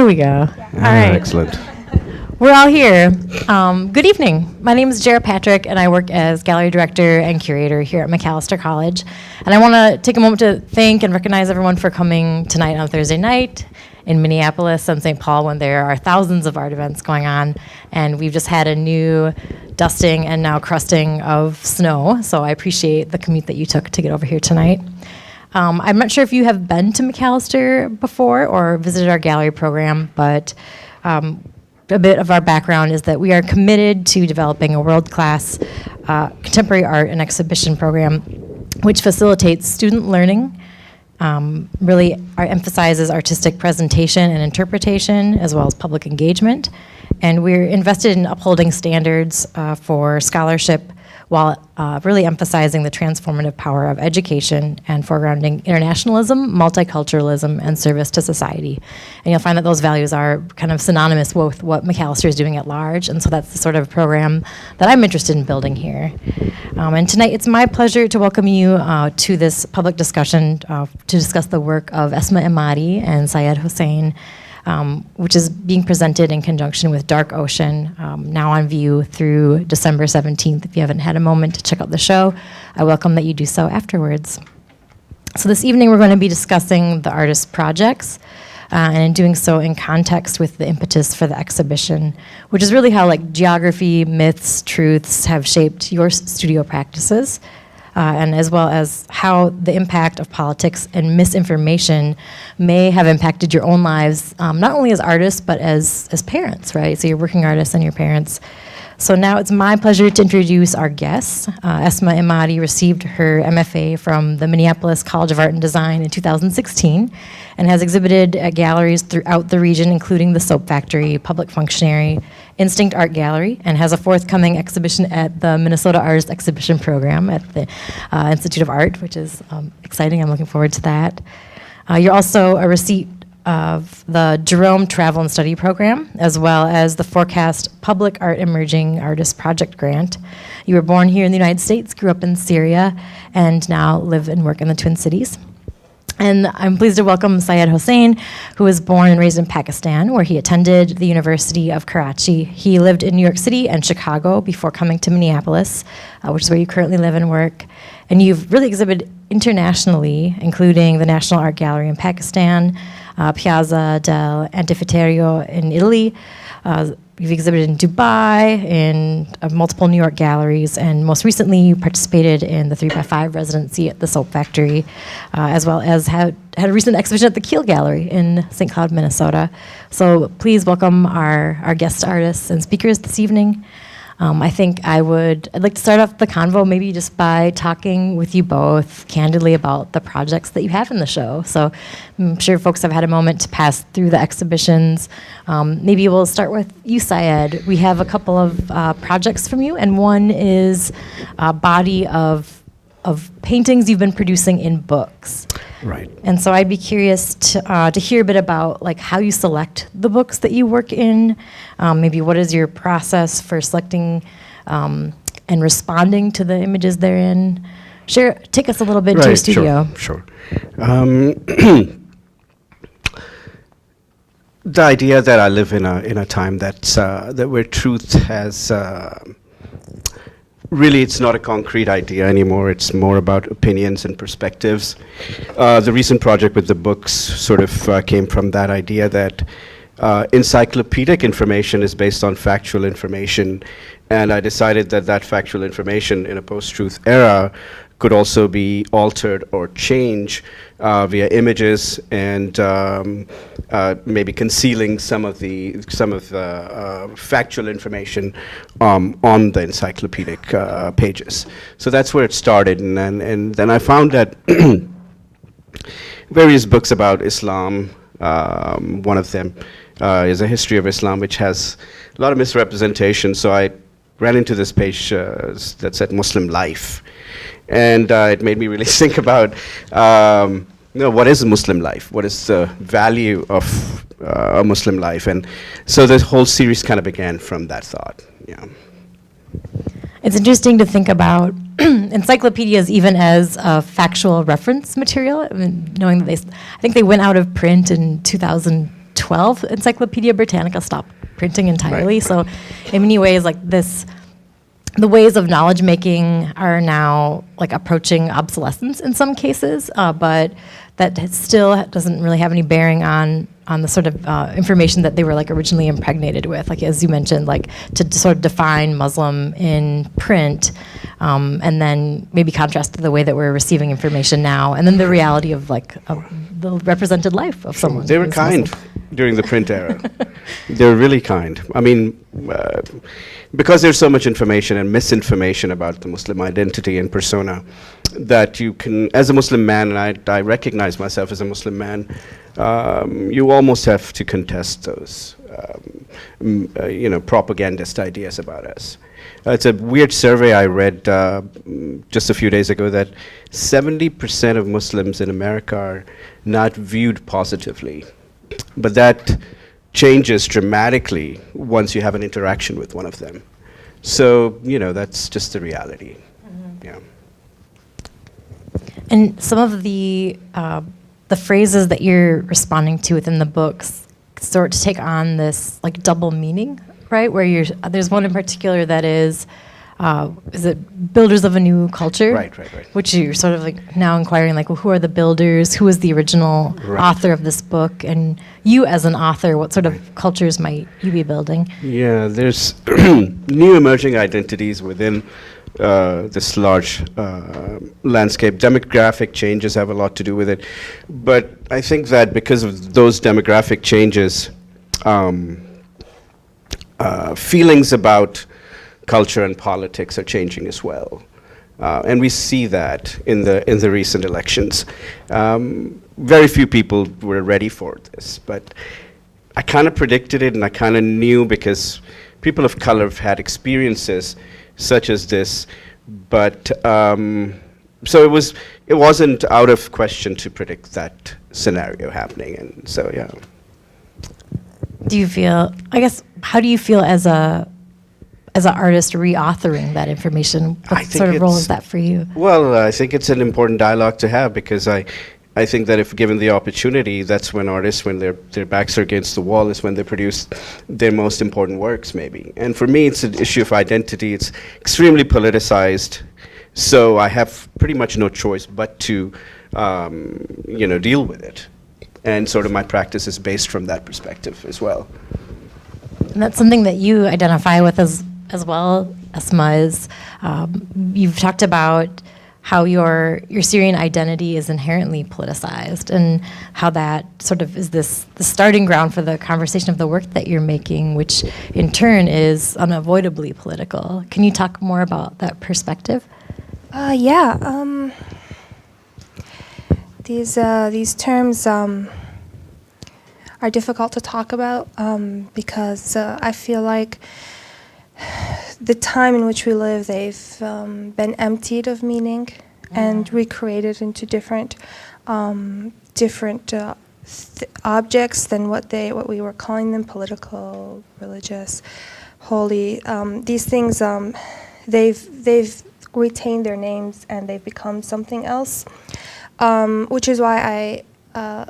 There we go. All right. Excellent. We're all here. Good evening. My name is Jarrett Patrick, and I work as gallery director and curator here at Macalester College. And I want to take a moment to thank and recognize everyone for coming tonight on Thursday night in Minneapolis and St. Paul when there are thousands of art events going on. And we've just had a new dusting and now crusting of snow. So I appreciate the commute that you took to get over here tonight. I'm not sure if you have been to Macalester before or visited our gallery program, but a bit of our background is that we are committed to developing a world-class contemporary art and exhibition program which facilitates student learning, really emphasizes artistic presentation and interpretation, as well as public engagement. And we're invested in upholding standards for scholarship while really emphasizing the transformative power of education and foregrounding internationalism, multiculturalism, and service to society. And you'll find that those values are kind of synonymous with what Macalester is doing at large, and so that's the sort of program that I'm interested in building here. And tonight, it's my pleasure to welcome you to this public discussion to discuss the work of Essma Imady and Syed Hosain, which is being presented in conjunction with Dark Ocean, now on view through December 17th. If you haven't had a moment to check out the show, I welcome that you do so afterwards. So this evening we're going to be discussing the artist's projects, and in doing so in context with the impetus for the exhibition, which is really how geography, myths, truths have shaped your studio practices. And as well as how the impact of politics and misinformation may have impacted your own lives, not only as artists, but as parents, right? So you're working artists and your parents. So now it's my pleasure to introduce our guests. Essma Imady received her MFA from the Minneapolis College of Art and Design in 2016 and has exhibited at galleries throughout the region, including the Soap Factory, Public Functionary, Instinct Art Gallery, and has a forthcoming exhibition at the Minnesota Artist Exhibition Program at the Institute of Art, which is exciting. I'm looking forward to that. You're also a recipient of the Jerome Travel and Study Program, as well as the Forecast Public Art Emerging Artist Project Grant. You were born here in the United States, grew up in Syria, and now live and work in the Twin Cities. And I'm pleased to welcome Syed Hosain, who was born and raised in Pakistan, where he attended the University of Karachi. He lived in New York City and Chicago before coming to Minneapolis, which is where you currently live and work. And you've really exhibited internationally, including the National Art Gallery in Pakistan, Piazza del Anfiteatro in Italy. You've exhibited in Dubai, in multiple New York galleries, and most recently you participated in the 3x5 residency at the Soap Factory, as well as had a recent exhibition at the Kiel Gallery in St. Cloud, Minnesota. So please welcome our guest artists and speakers this evening. I'd like to start off the convo maybe just by talking with you both candidly about the projects that you have in the show. So I'm sure folks have had a moment to pass through the exhibitions. Maybe we'll start with you, Syed. We have a couple of projects from you, and one is a body of paintings you've been producing in books. Right. And so I'd be curious to hear a bit about how you select the books that you work in. Maybe what is your process for selecting and responding to the images they're in. Take us a little bit to your studio. Sure. The idea that I live in a time that where truth has. Really, it's not a concrete idea anymore. It's more about opinions and perspectives. The recent project with the books sort of came from that idea that encyclopedic information is based on factual information. And I decided that factual information in a post-truth era could also be altered or changed via images and maybe concealing some of the factual information on the encyclopedic pages. So that's where it started, and then I found that various books about Islam. One of them is a history of Islam, which has a lot of misrepresentation. So I ran into this page that said Muslim life. And it made me really think about, what is a Muslim life? What is the value of a Muslim life? And so the whole series kind of began from that thought. Yeah. It's interesting to think about encyclopedias even as a factual reference material. I mean, knowing that I think they went out of print in 2012 2012, Encyclopedia Britannica stopped printing entirely. Right. So in many ways, like this, the ways of knowledge making are now like approaching obsolescence in some cases, but that still doesn't really have any bearing on the sort of information that they were like originally impregnated with. Like as you mentioned, like to sort of define Muslim in print, and then maybe contrast to the way that we're receiving information now, and then the reality of like the represented life of someone. They were who's kind Muslim. during the print era. They were really kind. I mean, because there's so much information and misinformation about the Muslim identity and persona, that you can, as a Muslim man, and I recognize myself as a Muslim man, you almost have to contest those, propagandist ideas about us. It's a weird survey I read just a few days ago that 70% of Muslims in America are not viewed positively. But that changes dramatically once you have an interaction with one of them. So, that's just the reality. Mm-hmm. Yeah. And some of the phrases that you're responding to within the books sort to take on this like double meaning, right? Where there's one in particular that is it builders of a new culture? Right. Which you're sort of like now inquiring like, well, who are the builders? Who is the original author of this book? And you as an author, what sort of cultures might you be building? Yeah, there's new emerging identities within this large landscape. Demographic changes have a lot to do with it. But I think that because of those demographic changes, feelings about culture and politics are changing as well. And we see that in the recent elections. Very few people were ready for this, but I kind of predicted it, and I kind of knew because people of color have had experiences such as this. But so it wasn't out of question to predict that scenario happening, and so yeah. Do you feel? I guess how do you feel as an artist reauthoring that information? What sort of role is that for you? Well, I think it's an important dialogue to have because I think that if given the opportunity, that's when artists, when their backs are against the wall, is when they produce their most important works, maybe. And for me, it's an issue of identity. It's extremely politicized, so I have pretty much no choice but to, deal with it. And sort of my practice is based from that perspective as well. And that's something that you identify with as well, Essma, is you've talked about how your Syrian identity is inherently politicized and how that sort of is the starting ground for the conversation of the work that you're making, which in turn is unavoidably political. Can you talk more about that perspective? These terms are difficult to talk about because I feel like the time in which we live, they've been emptied of meaning and recreated into different objects than what we were calling them: political, religious, holy. These things, they've retained their names and they've become something else, which is why I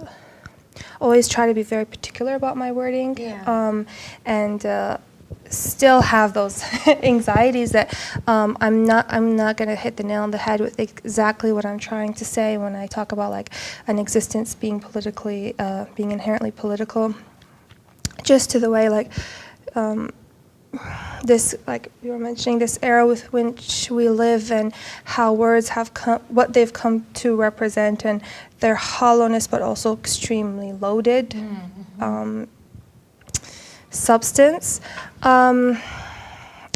always try to be very particular about my wording, and still have those anxieties that I'm not going to hit the nail on the head with exactly what I'm trying to say when I talk about like an existence being politically, being inherently political. Just to the way like this, like you were mentioning, this era with which we live and how words have come, what they've come to represent, and their hollowness, but also extremely loaded. Substance. And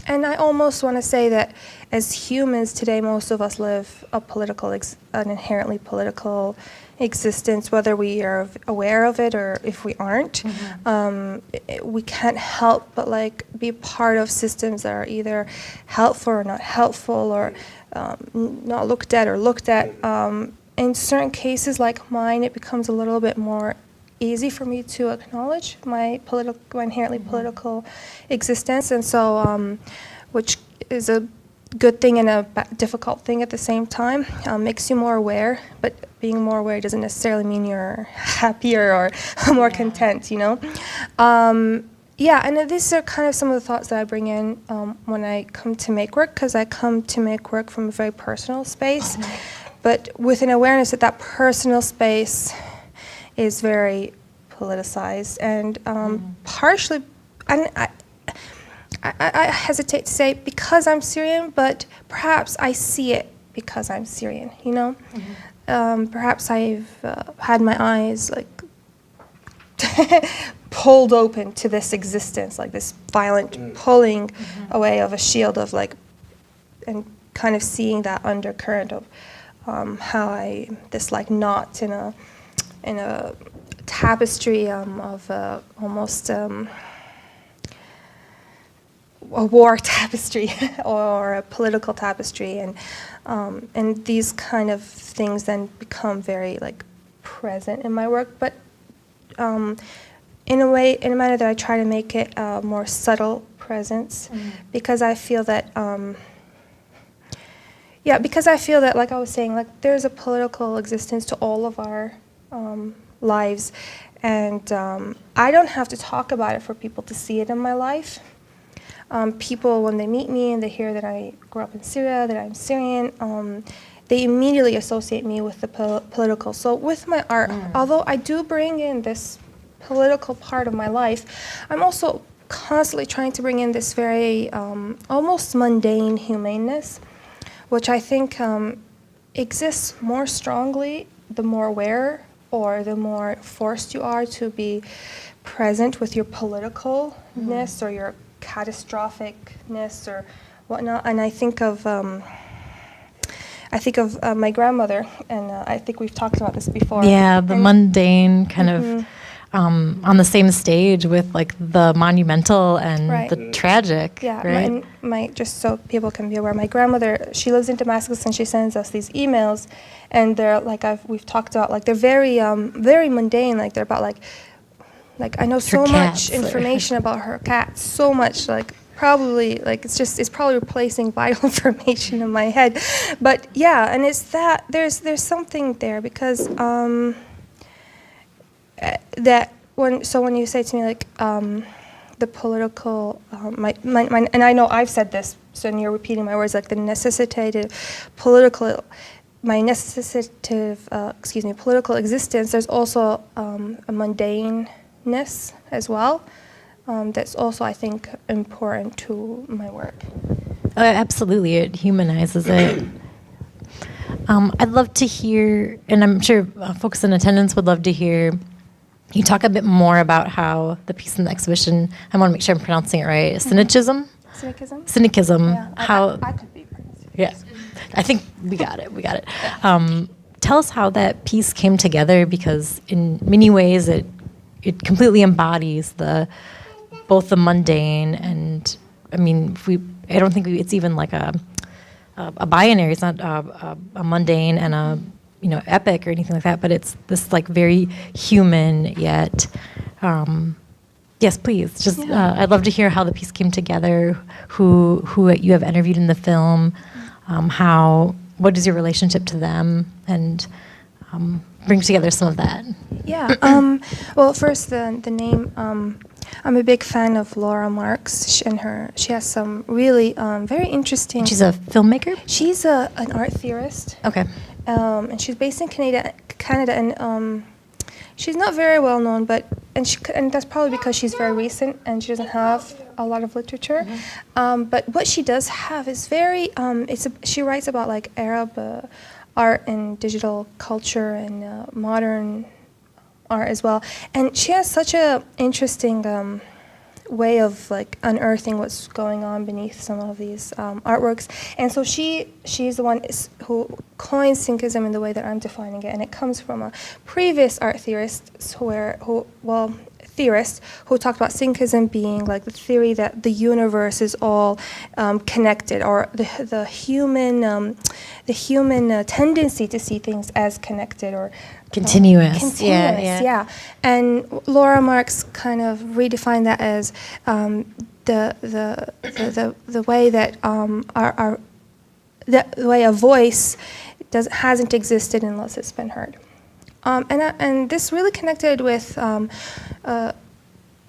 I almost want to say that as humans today, most of us live an inherently political existence, whether we are aware of it or if we aren't. We can't help but like be part of systems that are either helpful or not helpful, or not looked at or looked at. In certain cases like mine, it becomes a little bit more easy for me to acknowledge my inherently political existence, and so which is a good thing and a difficult thing at the same time. Makes you more aware, but being more aware doesn't necessarily mean you're happier or more content, you know? Yeah, and these are kind of some of the thoughts that I bring in when I come to make work, because I come to make work from a very personal space, but with an awareness that that personal space is very politicized, and partially, and I hesitate to say because I'm Syrian, but perhaps I see it because I'm Syrian, you know? Perhaps I've had my eyes like pulled open to this existence, like this violent pulling away of a shield of like, and kind of seeing that undercurrent of how this like knot in a tapestry of almost a war tapestry or a political tapestry, and these kind of things then become very like present in my work, but in a way, in a manner that I try to make it a more subtle presence, because I feel that, like I was saying, like there's a political existence to all of our lives, and I don't have to talk about it for people to see it in my life. People, when they meet me and they hear that I grew up in Syria, that I'm Syrian, they immediately associate me with the political. So with my art, although I do bring in this political part of my life, I'm also constantly trying to bring in this very almost mundane humaneness, which I think exists more strongly the more aware or the more forced you are to be present with your politicalness or your catastrophicness or whatnot. And I think of my grandmother, and I think we've talked about this before. Yeah, the mundane kind of on the same stage with like the monumental and the tragic. Yeah, right? my just so people can be aware, my grandmother, she lives in Damascus, and she sends us these emails, and they're like we've talked about, like they're very very mundane, like they're about like I know so much information about her cats, so much like. Probably like it's probably replacing vital information in my head, but yeah, and it's that there's something there, because that when you say to me like the political my and I know I've said this, so you're repeating my words, like the necessitated political political existence. There's also a mundaneness as well. That's also, I think, important to my work. Absolutely, it humanizes it. I'd love to hear, and I'm sure folks in attendance would love to hear, you talk a bit more about how the piece in the exhibition, I want to make sure I'm pronouncing it right, cynicism? Cynicism. Yeah, how, I could be pronouncing it. Yeah, I think we got it. Tell us how that piece came together, because in many ways it completely embodies both the mundane and, I mean, I don't think it's even like a binary. It's not a mundane and a epic or anything like that. But it's this like very human yet. Yes, please. Just I'd love to hear how the piece came together. Who you have interviewed in the film. What is your relationship to them, and bring together some of that. Yeah. Well, first the name. I'm a big fan of Laura Marks, she has some really very interesting. She's a filmmaker? She's an art theorist. Okay. And she's based in Canada, and she's not very well known, and that's probably because she's very recent and she doesn't have a lot of literature. But what she does have is very. She writes about like Arab art and digital culture and modern art as well, and she has such a interesting way of like unearthing what's going on beneath some of these artworks. And so she's the one who coins synchism in the way that I'm defining it, and it comes from a previous art theorist who talked about synchism being like the theory that the universe is all connected, or the human tendency to see things as connected or continuous. Yeah. And Laura Marks kind of redefined that as the way that our the way a voice hasn't existed unless it's been heard. And this really connected with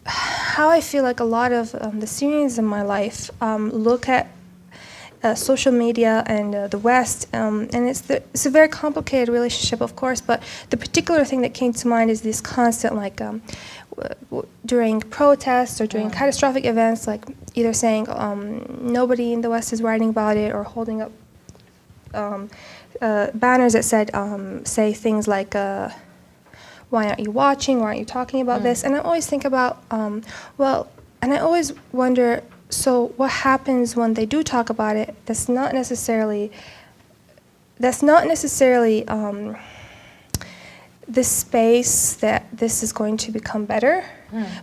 how I feel like a lot of the Syrians in my life look at social media and the West, and it's a very complicated relationship, of course, but the particular thing that came to mind is this constant, like, during protests or during catastrophic events, like either saying nobody in the West is writing about it, or holding up banners that say things like, why aren't you watching, why aren't you talking about this? And I always think about, and I always wonder, so what happens when they do talk about it? That's not necessarily the space that this is going to become better.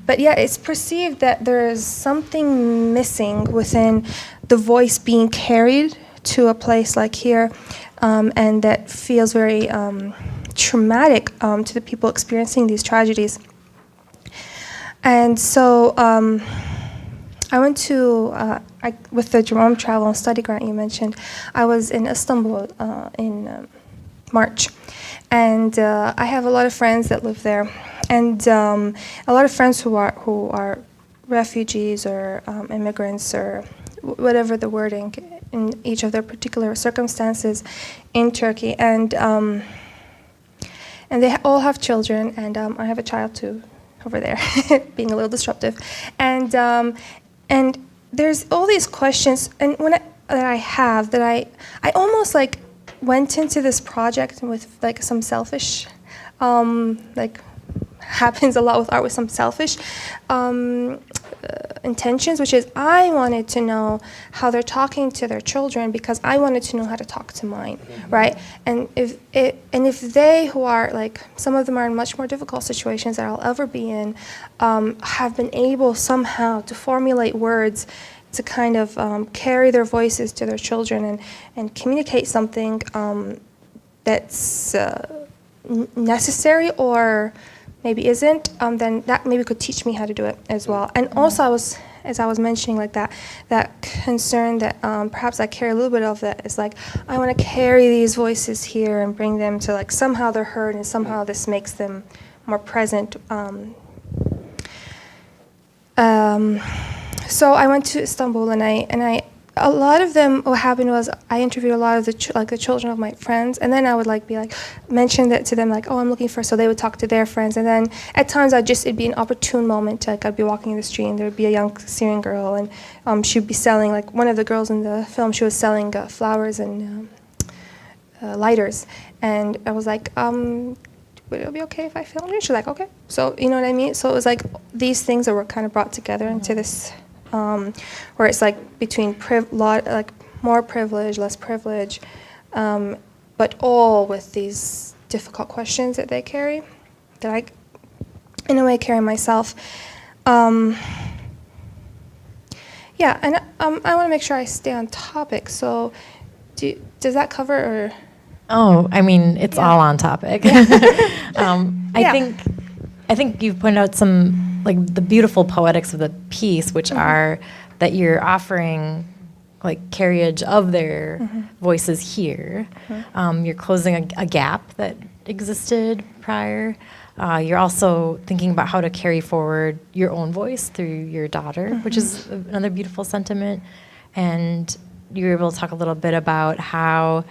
But yeah, it's perceived that there is something missing within the voice being carried to a place like here, and that feels very traumatic to the people experiencing these tragedies. And so I went to, with the Jerome Travel and Study Grant you mentioned, I was in Istanbul in March. And I have a lot of friends that live there, and a lot of friends who are refugees or immigrants, or whatever the wording in each of their particular circumstances in Turkey, and they all have children, and I have a child too over there, being a little disruptive, and there's all these questions, and I almost like went into this project with like some selfish, like happens a lot with art, with some selfish intentions, which is I wanted to know how they're talking to their children, because I wanted to know how to talk to mine, right? And if they, who are like, some of them are in much more difficult situations that I'll ever be in, have been able somehow to formulate words to kind of carry their voices to their children and communicate something that's necessary or maybe isn't, then that maybe could teach me how to do it as well. And also, as I was mentioning, like that concern that perhaps I carry a little bit of, that is like, I want to carry these voices here and bring them to, like, somehow they're heard and somehow this makes them more present. So I went to Istanbul, and a lot of them, what happened was I interviewed a lot of the children of my friends, and then I would mention that to them, like, oh, I'm looking for, so they would talk to their friends, and then at times it'd be an opportune moment, like I'd be walking in the street and there'd be a young Syrian girl, and she'd be selling, like one of the girls in the film, she was selling flowers and lighters, and I was like, would it be okay if I filmed you? She's like, okay. So, you know what I mean? So it was like these things that were kind of brought together into this, where it's like between more privilege, less privilege, but all with these difficult questions that they carry, that I, in a way, carry myself. Yeah, and I want to make sure I stay on topic. So, does that cover or? Oh, I mean, it's all on topic. I think you've pointed out some, like, the beautiful poetics of the piece, which are that you're offering, like, carriage of their voices here. You're closing a gap that existed prior. You're also thinking about how to carry forward your own voice through your daughter, which is another beautiful sentiment. And you were able to talk a little bit about how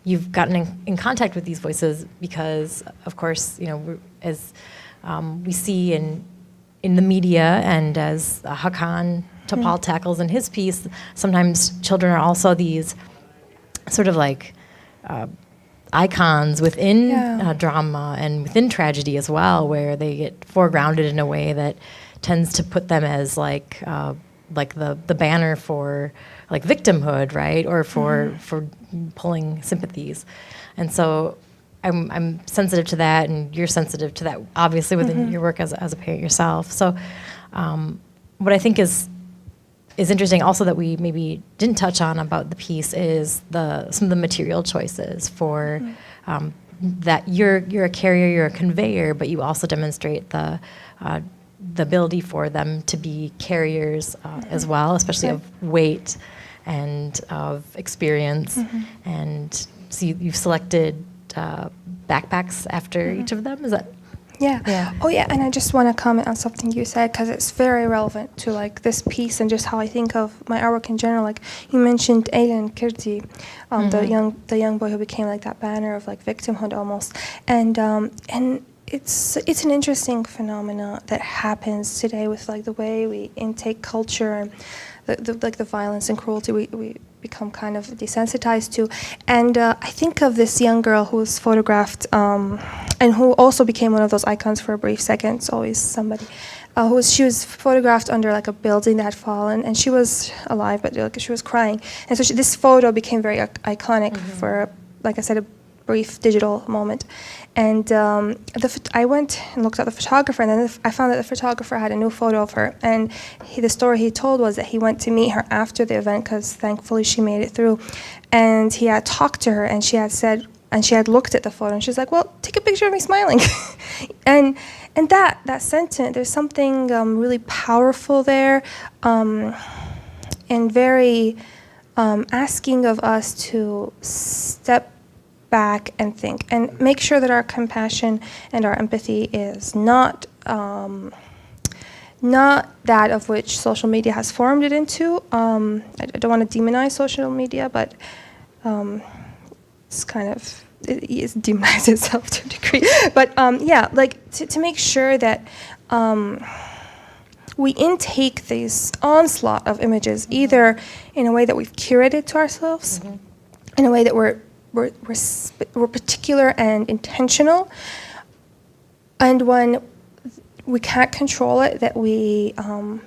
you've gotten in contact with these voices because, of course, you know, as we see in the media, and as Hakan Topal tackles in his piece, sometimes children are also these sort of like icons within drama and within tragedy as well, where they get foregrounded in a way that tends to put them as like the banner for like victimhood, right, or for pulling sympathies. And so I'm sensitive to that, and you're sensitive to that, obviously, within your work as a parent yourself. So what I think is interesting also that we maybe didn't touch on about the piece is some of the material choices for that you're a carrier, you're a conveyor, but you also demonstrate the ability for them to be carriers as well, especially of weight and of experience. And so you've selected backpacks after each of them. Is that? Yeah. Yeah. Oh, yeah. And I just want to comment on something you said because it's very relevant to like this piece and just how I think of my artwork in general. Like you mentioned Aiden Kirti, the young boy who became like that banner of like victimhood almost, and it's an interesting phenomena that happens today with like the way we intake culture and the violence and cruelty we become kind of desensitized to. And I think of this young girl who was photographed and who also became one of those icons for a brief second. It's always somebody. She was photographed under like a building that had fallen, and she was alive, but like, she was crying. And so this photo became very iconic for, like I said, a brief digital moment. And I went and looked at the photographer, and then I found that the photographer had a new photo of her. And the story he told was that he went to meet her after the event, because thankfully she made it through. And he had talked to her, and she had said, and she had looked at the photo, and she's like, "Well, take a picture of me smiling." and that sentence, there's something really powerful there, and very asking of us to step back and think and make sure that our compassion and our empathy is not that of which social media has formed it into. I don't want to demonize social media, but it's kind of it's demonized itself to a degree. But yeah, like to make sure that we intake this onslaught of images either in a way that we've curated to ourselves, in a way that we're particular and intentional, and when we can't control it, that we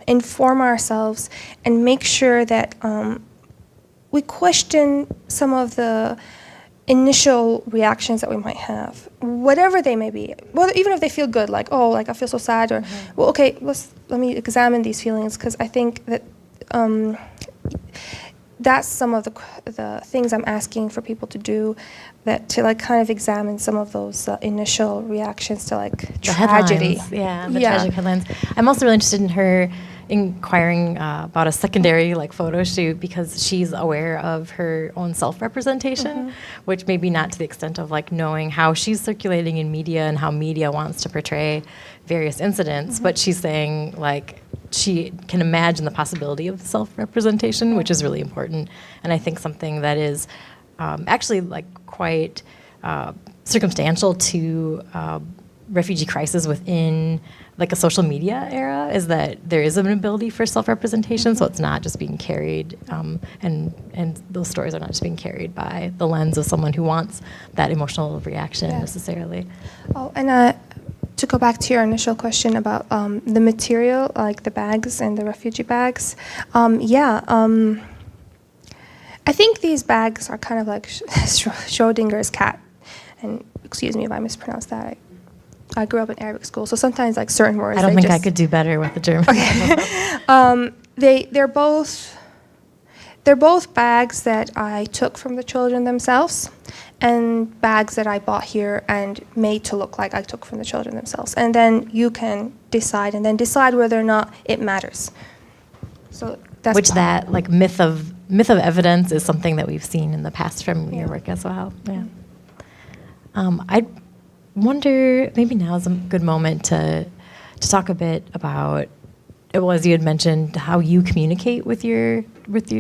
inform ourselves and make sure that we question some of the initial reactions that we might have, whatever they may be. Well, even if they feel good, like, oh, like I feel so sad, or, well, okay, let me examine these feelings, because I think that that's some of the things I'm asking for people to do, that to like kind of examine some of those initial reactions to like The tragedy. headlines, the tragic headlines. I'm also really interested in her inquiring about a secondary like photo shoot, because she's aware of her own self-representation, which maybe not to the extent of like knowing how she's circulating in media and how media wants to portray various incidents, but she's saying like she can imagine the possibility of self-representation, which is really important, and I think something that is actually like quite circumstantial to refugee crisis within like a social media era, is that there is an ability for self-representation, so it's not just being carried, and those stories are not just being carried by the lens of someone who wants that emotional reaction necessarily. Oh, and to go back to your initial question about the material, like the bags and the refugee bags, I think these bags are kind of like Schrodinger's cat, and excuse me if I mispronounced that. I grew up in Arabic school, so sometimes like certain words. I don't think I could do better with the German. Okay. They're both bags that I took from the children themselves, and bags that I bought here and made to look like I took from the children themselves. And then you can decide, whether or not it matters. So that's that like myth of evidence is something that we've seen in the past from your work as well. Yeah. I wonder, maybe now is a good moment to talk a bit about, well, as you had mentioned, how you communicate with your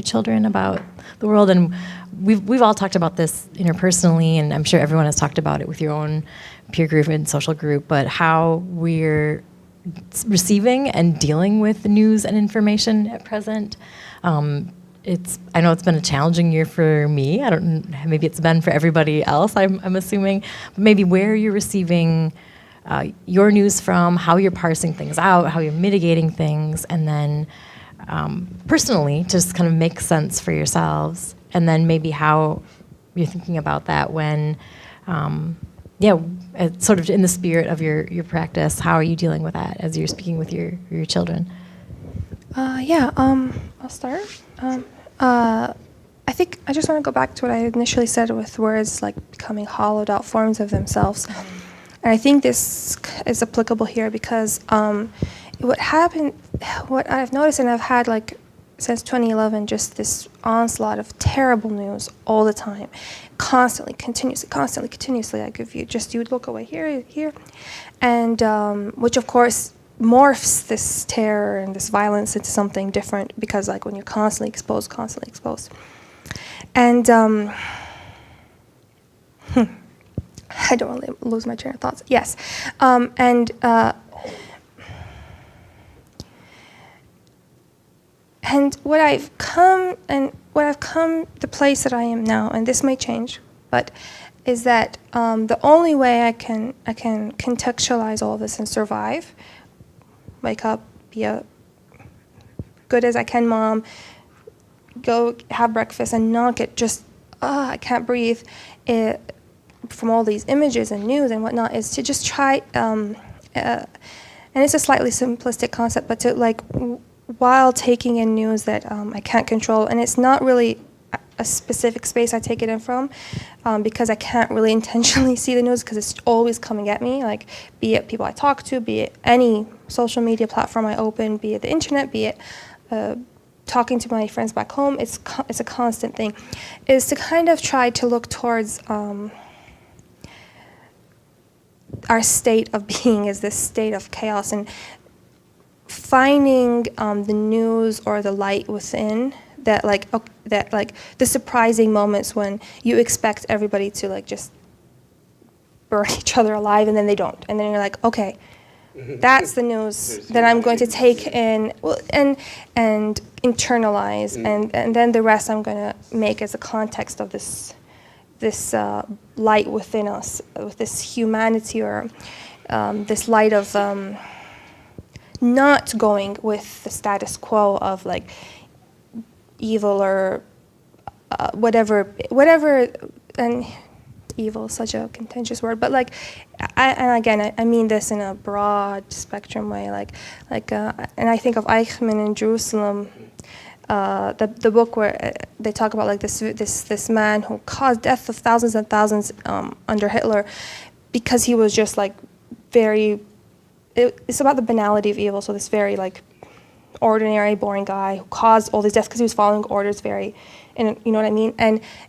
children about the world, and we've all talked about this interpersonally, and I'm sure everyone has talked about it with your own peer group and social group, but how we're receiving and dealing with news and information at present. I know it's been a challenging year for me. I don't. Maybe it's been for everybody else. I'm assuming. But maybe where you're receiving your news from, how you're parsing things out, how you're mitigating things, and then personally, just kind of make sense for yourselves, and then maybe how you're thinking about that when, sort of in the spirit of your practice. How are you dealing with that as you're speaking with your children? I'll start. I think I just want to go back to what I initially said with words like becoming hollowed out forms of themselves. And I think this is applicable here because what I've noticed, and I've had like since 2011, just this onslaught of terrible news all the time, constantly, continuously. Like if you would look away here, and which of course morphs this terror and this violence into something different, because like when you're constantly exposed, and I don't want to lose my train of thoughts. Yes, and what I've come, the place that I am now, and this may change, but is that the only way I can contextualize all this and survive, wake up, be a good as I can mom, go have breakfast, and not get just I can't breathe from all these images and news and whatnot, is to just try. And it's a slightly simplistic concept, but to like. While taking in news that I can't control, and it's not really a specific space I take it in from, because I can't really intentionally see the news because it's always coming at me, like be it people I talk to, be it any social media platform I open, be it the internet, be it talking to my friends back home, it's a constant thing, is to kind of try to look towards our state of being is this state of chaos, and finding the news or the light within that, like the surprising moments when you expect everybody to like just burn each other alive and then they don't, and then you're like, okay, that's the news that I'm going to take in and internalize, and then the rest I'm going to make as a context of this light within us, with this humanity, or this light of not going with the status quo of like evil or whatever, and evil is such a contentious word, but like, I mean this in a broad spectrum way, and I think of Eichmann in Jerusalem, the book where they talk about like this man who caused death of thousands and thousands under Hitler, because he was just like very. It's about the banality of evil. So this very like ordinary, boring guy who caused all these deaths because he was following orders very, and you know what I mean.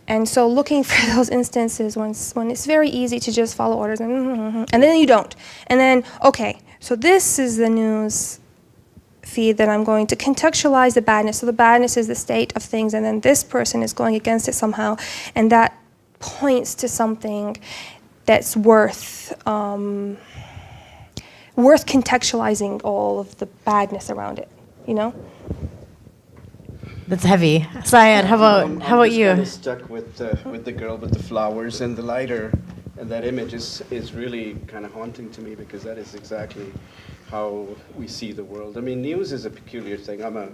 And so looking for those instances when it's very easy to just follow orders and then you don't. And then okay, so this is the news feed that I'm going to contextualize the badness. So the badness is the state of things, and then this person is going against it somehow, and that points to something that's worth contextualizing all of the badness around it, you know? That's heavy. Syed, how about you? I'm just stuck with the girl with the flowers and the lighter, and that image is really kind of haunting to me, because that is exactly how we see the world. I mean, news is a peculiar thing. I'm a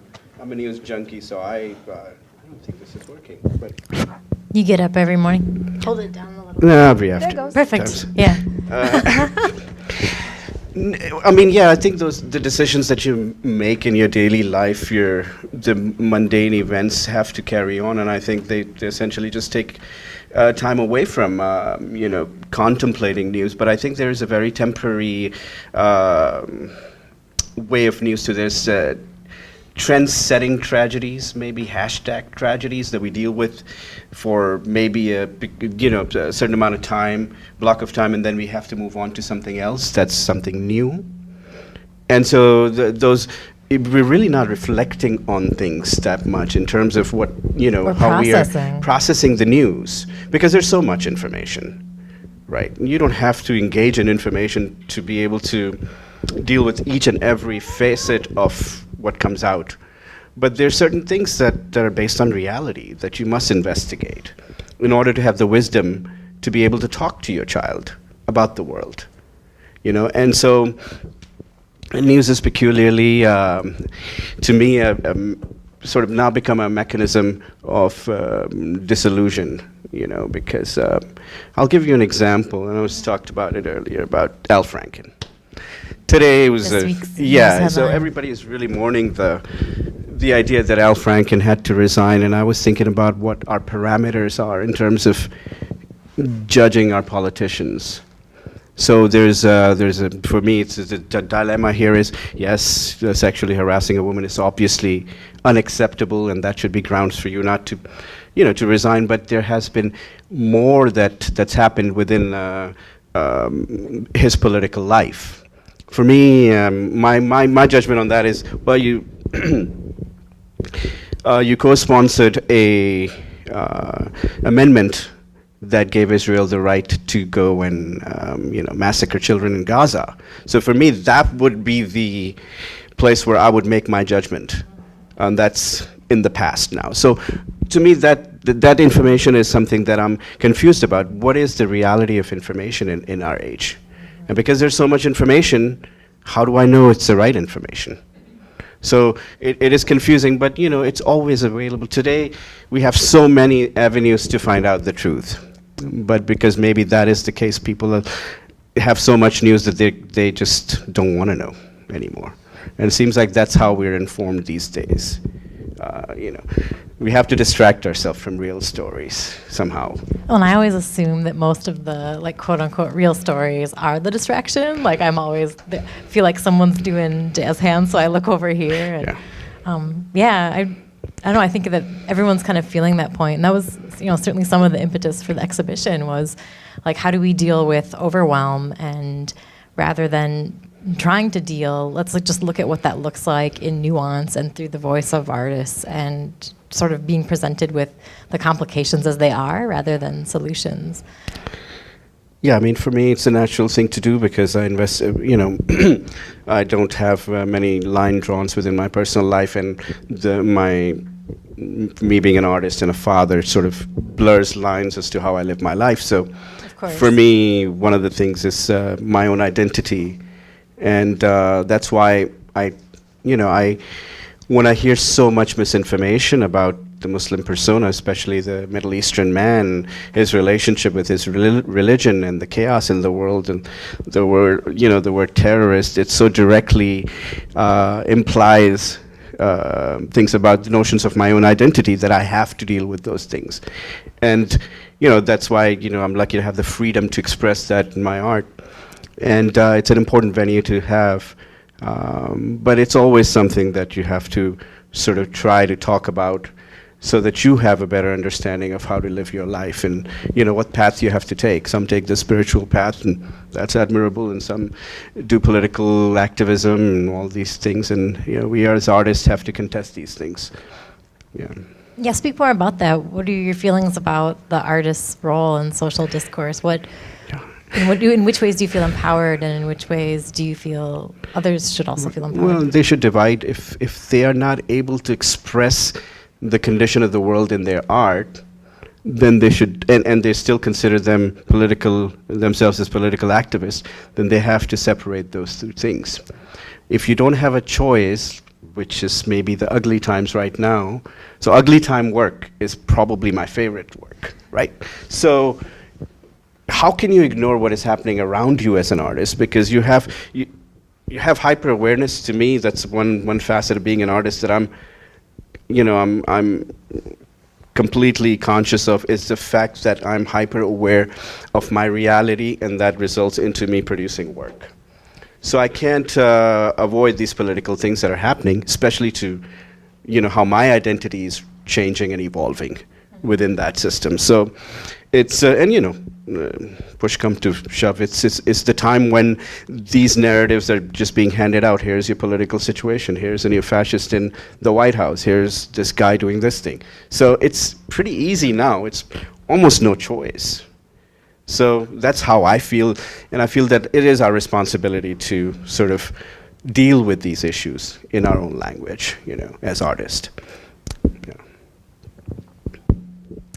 news junkie, so I don't think this is working. But You get up every morning. Hold it down a little. no, every afternoon. Perfect. Sometimes. Yeah. I mean, yeah, I think the decisions that you make in your daily life, the mundane events have to carry on, and I think they essentially just take time away from contemplating news. But I think there is a very temporary way of news to this. Trend-setting tragedies, maybe hashtag tragedies that we deal with for maybe a certain amount of time, block of time, and then we have to move on to something else that's something new. And so we're really not reflecting on things that much in terms of what, how we are processing the news, because there's so much information, right? You don't have to engage in information to be able to deal with each and every facet of what comes out. But there's certain things that are based on reality that you must investigate in order to have the wisdom to be able to talk to your child about the world, And so news is peculiarly, to me, sort of now become a mechanism of disillusion, because I'll give you an example, and I was talked about it earlier, about Al Franken. Today was so everybody is really mourning the idea that Al Franken had to resign, and I was thinking about what our parameters are in terms of judging our politicians. So for me, it's the dilemma here is, yes, sexually harassing a woman is obviously unacceptable, and that should be grounds for you not to, to resign. But there has been more that's happened within his political life. For me, my judgment on that is, well, you you co-sponsored a amendment that gave Israel the right to go and massacre children in Gaza. So for me, that would be the place where I would make my judgment, and that's in the past now. So to me, that information is something that I'm confused about. What is the reality of information in our age? And because there's so much information, how do I know it's the right information? So it is confusing, but it's always available. Today, we have so many avenues to find out the truth. But because maybe that is the case, people have so much news that they just don't want to know anymore. And it seems like that's how we're informed these days. We have to distract ourselves from real stories somehow. Well, and I always assume that most of the quote unquote real stories are the distraction. I'm always feel like someone's doing jazz hands, so I look over here. And, I don't know. I think that everyone's kind of feeling that point, and that was certainly some of the impetus for the exhibition was how do we deal with overwhelm, and rather than trying to deal, let's just look at what that looks like in nuance and through the voice of artists, and sort of being presented with the complications as they are rather than solutions. Yeah, I mean, for me, it's a natural thing to do because I invest, I don't have many line drawings within my personal life, and me being an artist and a father sort of blurs lines as to how I live my life. So for me, one of the things is my own identity. And that's why when I hear so much misinformation about the Muslim persona, especially the Middle Eastern man, his relationship with his religion and the chaos in the world, and the word terrorist, it so directly implies things about the notions of my own identity that I have to deal with those things. And that's why I'm lucky to have the freedom to express that in my art. And it's an important venue to have, but it's always something that you have to sort of try to talk about so that you have a better understanding of how to live your life and what path you have to take. Some take the spiritual path, and that's admirable, and some do political activism and all these things, and we as artists have to contest these things. Yeah, speak more about that. What are your feelings about the artist's role in social discourse? In which ways do you feel empowered, and in which ways do you feel others should also feel empowered? Well, they should divide. If they are not able to express the condition of the world in their art, then they should, and they still consider themselves as political activists, then they have to separate those two things. If you don't have a choice, which is maybe the ugly times right now, so ugly time work is probably my favorite work, right? So how can you ignore what is happening around you as an artist? Because you have hyper awareness. To me, that's one facet of being an artist that I'm completely conscious of, is the fact that I'm hyper aware of my reality, and that results into me producing work. So I can't avoid these political things that are happening, especially to how my identity is changing and evolving within that system. So it's push come to shove, it's the time when these narratives are just being handed out. Here's your political situation. Here's a neo-fascist in the White House. Here's this guy doing this thing. So it's pretty easy now. It's almost no choice. So that's how I feel, and I feel that it is our responsibility to sort of deal with these issues in our own language, as artists.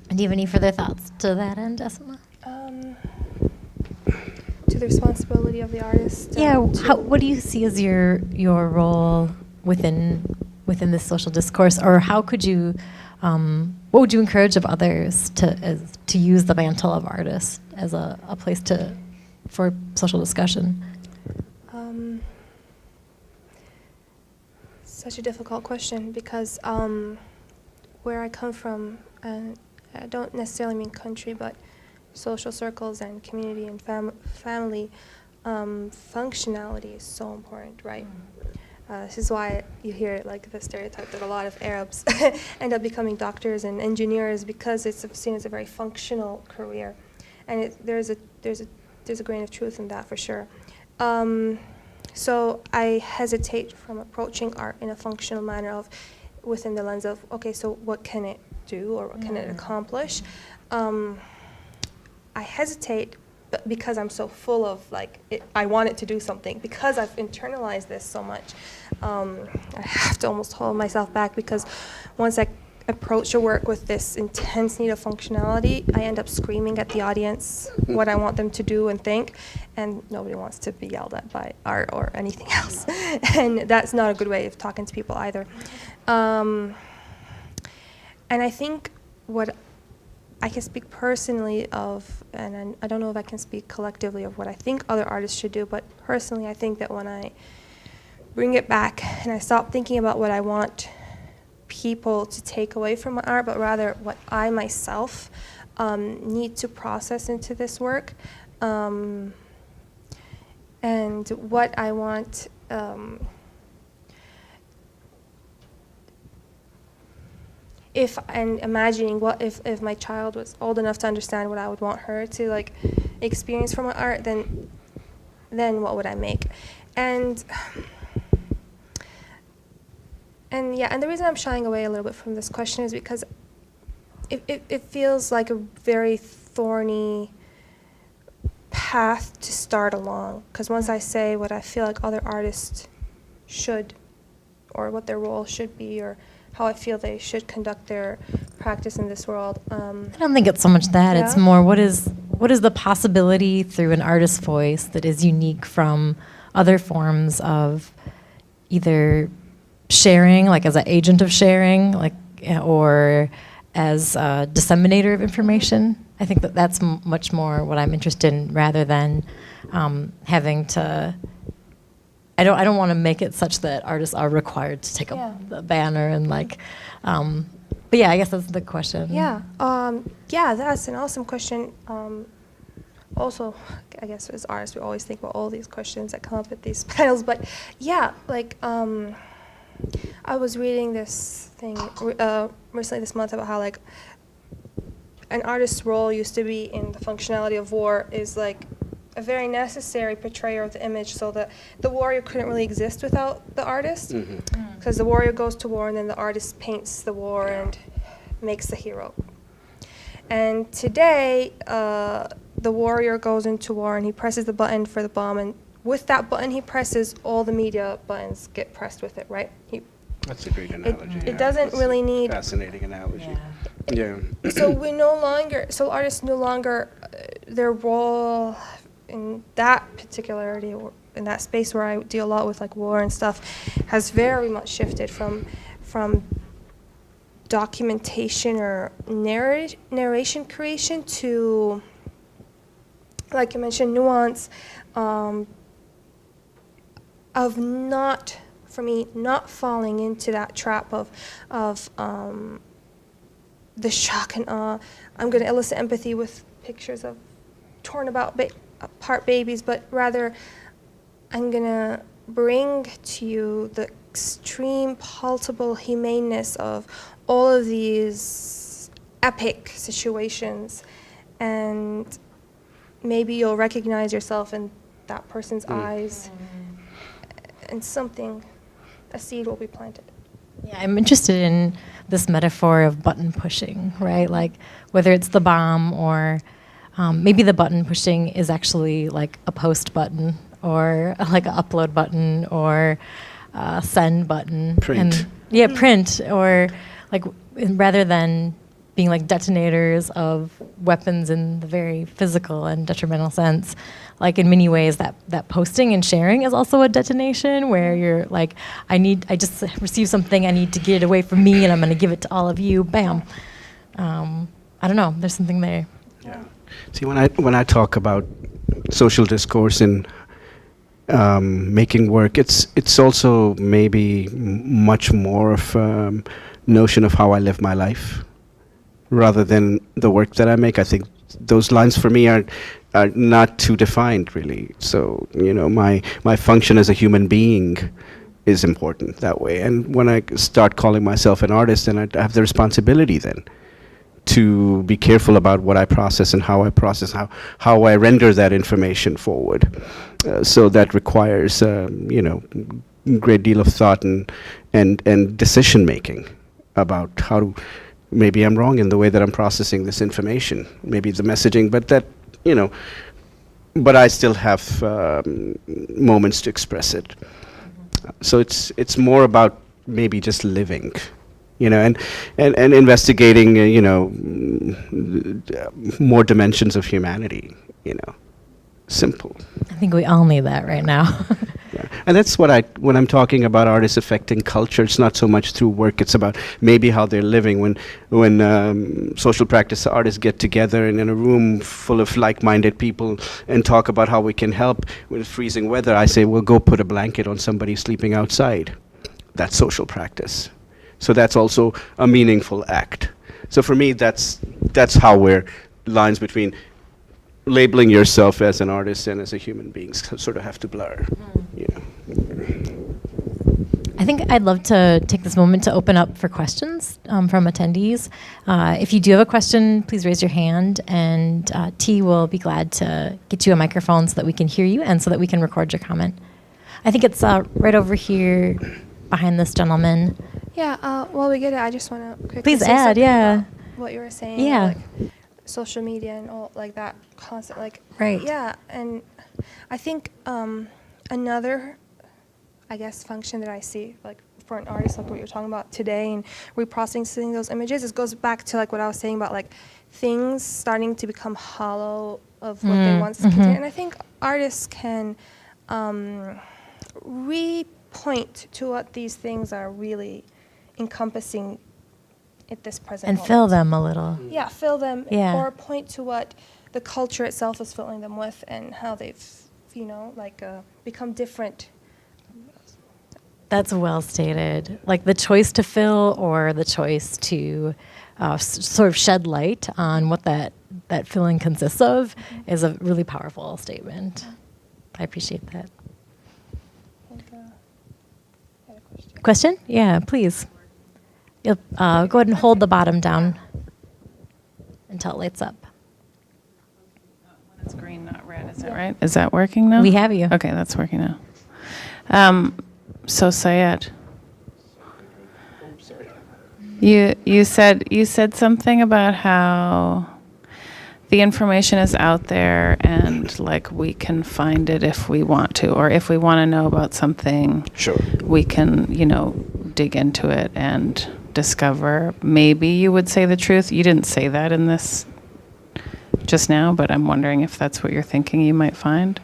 Do you have any further thoughts to that end, Essma? To the responsibility of the artist. What do you see as your role within this social discourse, or how could you? What would you encourage of others to use the mantle of artist as a place for social discussion? Such a difficult question, because where I come from, and I don't necessarily mean country, but social circles and community and family, functionality is so important, right? This is why you hear like the stereotype that a lot of Arabs end up becoming doctors and engineers, because it's seen as a very functional career, and there's a grain of truth in that for sure. So I hesitate from approaching art in a functional manner of within the lens of, okay, so what can it do or what can it accomplish? I hesitate because I'm so full of I want it to do something, because I've internalized this so much. I have to almost hold myself back, because once I approach a work with this intense need of functionality, I end up screaming at the audience what I want them to do and think, and nobody wants to be yelled at by art or anything else. And that's not a good way of talking to people either. And I think what I can speak personally of, and I don't know if I can speak collectively of what I think other artists should do, but personally I think that when I bring it back and I stop thinking about what I want people to take away from my art, but rather what I myself need to process into this work, and what I want imagining what if my child was old enough to understand what I would want her to experience from my art, then what would I make? And the reason I'm shying away a little bit from this question is because it feels like a very thorny path to start along. Because once I say what I feel like other artists should, or what their role should be, or how I feel they should conduct their practice in this world. I don't think it's so much that. Yeah? It's more what is the possibility through an artist's voice that is unique from other forms of either sharing, like as an agent of sharing, or as a disseminator of information. I think that's much more what I'm interested in, rather than having to. I don't want to make it such that artists are required to take up the banner and but yeah, I guess that's the question. Yeah, that's an awesome question. Also, I guess as artists, we always think about all these questions that come up at these panels, but yeah, I was reading this thing recently this month about how an artist's role used to be in the functionality of war is a very necessary portrayer of the image, so that the warrior couldn't really exist without the artist, because the warrior goes to war and then the artist paints the war and makes the hero. And today, the warrior goes into war and he presses the button for the bomb, and with that button he presses, all the media buttons get pressed with it, right? That's a great analogy. It doesn't really need... Fascinating analogy. Yeah. So artists no longer, their role in that particularity, or in that space where I deal a lot with war and stuff, has very much shifted from documentation or narration creation to, like you mentioned, nuance, of not falling into that trap of the shock and awe. I'm going to elicit empathy with pictures of torn apart babies, but rather I'm going to bring to you the extreme, palpable humaneness of all of these epic situations, and maybe you'll recognize yourself in that person's eyes, and a seed will be planted. Yeah, I'm interested in this metaphor of button pushing, right? Whether it's the bomb or maybe the button pushing is actually a post button, or an upload button, or a send button. Print. Print, or rather than being detonators of weapons in the very physical and detrimental sense. In many ways, that posting and sharing is also a detonation, where you're I just received something, I need to get it away from me, and I'm going to give it to all of you. Bam. I don't know. There's something there. Yeah. See, when I talk about social discourse and making work, it's also maybe much more of notion of how I live my life, rather than the work that I make. I think those lines for me are not too defined, really. So, my function as a human being is important that way. And when I start calling myself an artist, then I have the responsibility then to be careful about what I process and how I process, how I render that information forward. So that requires, great deal of thought and decision making about how to, maybe I'm wrong in the way that I'm processing this information, maybe the messaging, but that, but I still have moments to express it. So it's more about maybe just living, and investigating, more dimensions of humanity, simple. I think we all need that right now. Yeah. And that's when I'm talking about artists affecting culture, it's not so much through work, it's about maybe how they're living. When social practice artists get together and in a room full of like-minded people and talk about how we can help with freezing weather, I say, well, go put a blanket on somebody sleeping outside. That's social practice. So that's also a meaningful act. So for me, that's how we're lines between labeling yourself as an artist and as a human being sort of have to blur. I think I'd love to take this moment to open up for questions from attendees. If you do have a question, please raise your hand, and T will be glad to get you a microphone so that we can hear you and so that we can record your comment. I think it's right over here behind this gentleman. Yeah, while we get it, I just want to quickly Please say add, something yeah. about what you were saying. Yeah. Like social media and all like that constant, like, Right. yeah. And I think another, I guess, function that I see, like for an artist, like what you're talking about today, and reprocessing those images, it goes back to like what I was saying about like things starting to become hollow of what they once contained. And I think artists can re-point to what these things are really encompassing at this present And moment. fill them a little. Yeah, fill them, Yeah. or point to what the culture itself is filling them with and how they've, become different. That's well stated. Like the choice to fill or the choice to sort of shed light on what that filling consists of is a really powerful statement. I appreciate that. I think, I had a question. Question? Yeah, please. You'll go ahead and hold the bottom down until it lights up. It's green, not red, is that right? Is that working now? We have you. Okay, that's working now. So Syed, you said something about how the information is out there and like we can find it if we want to, or if we want to know about something, Sure. we can, dig into it and discover. Maybe you would say the truth. You didn't say that in this just now, but I'm wondering if that's what you're thinking you might find.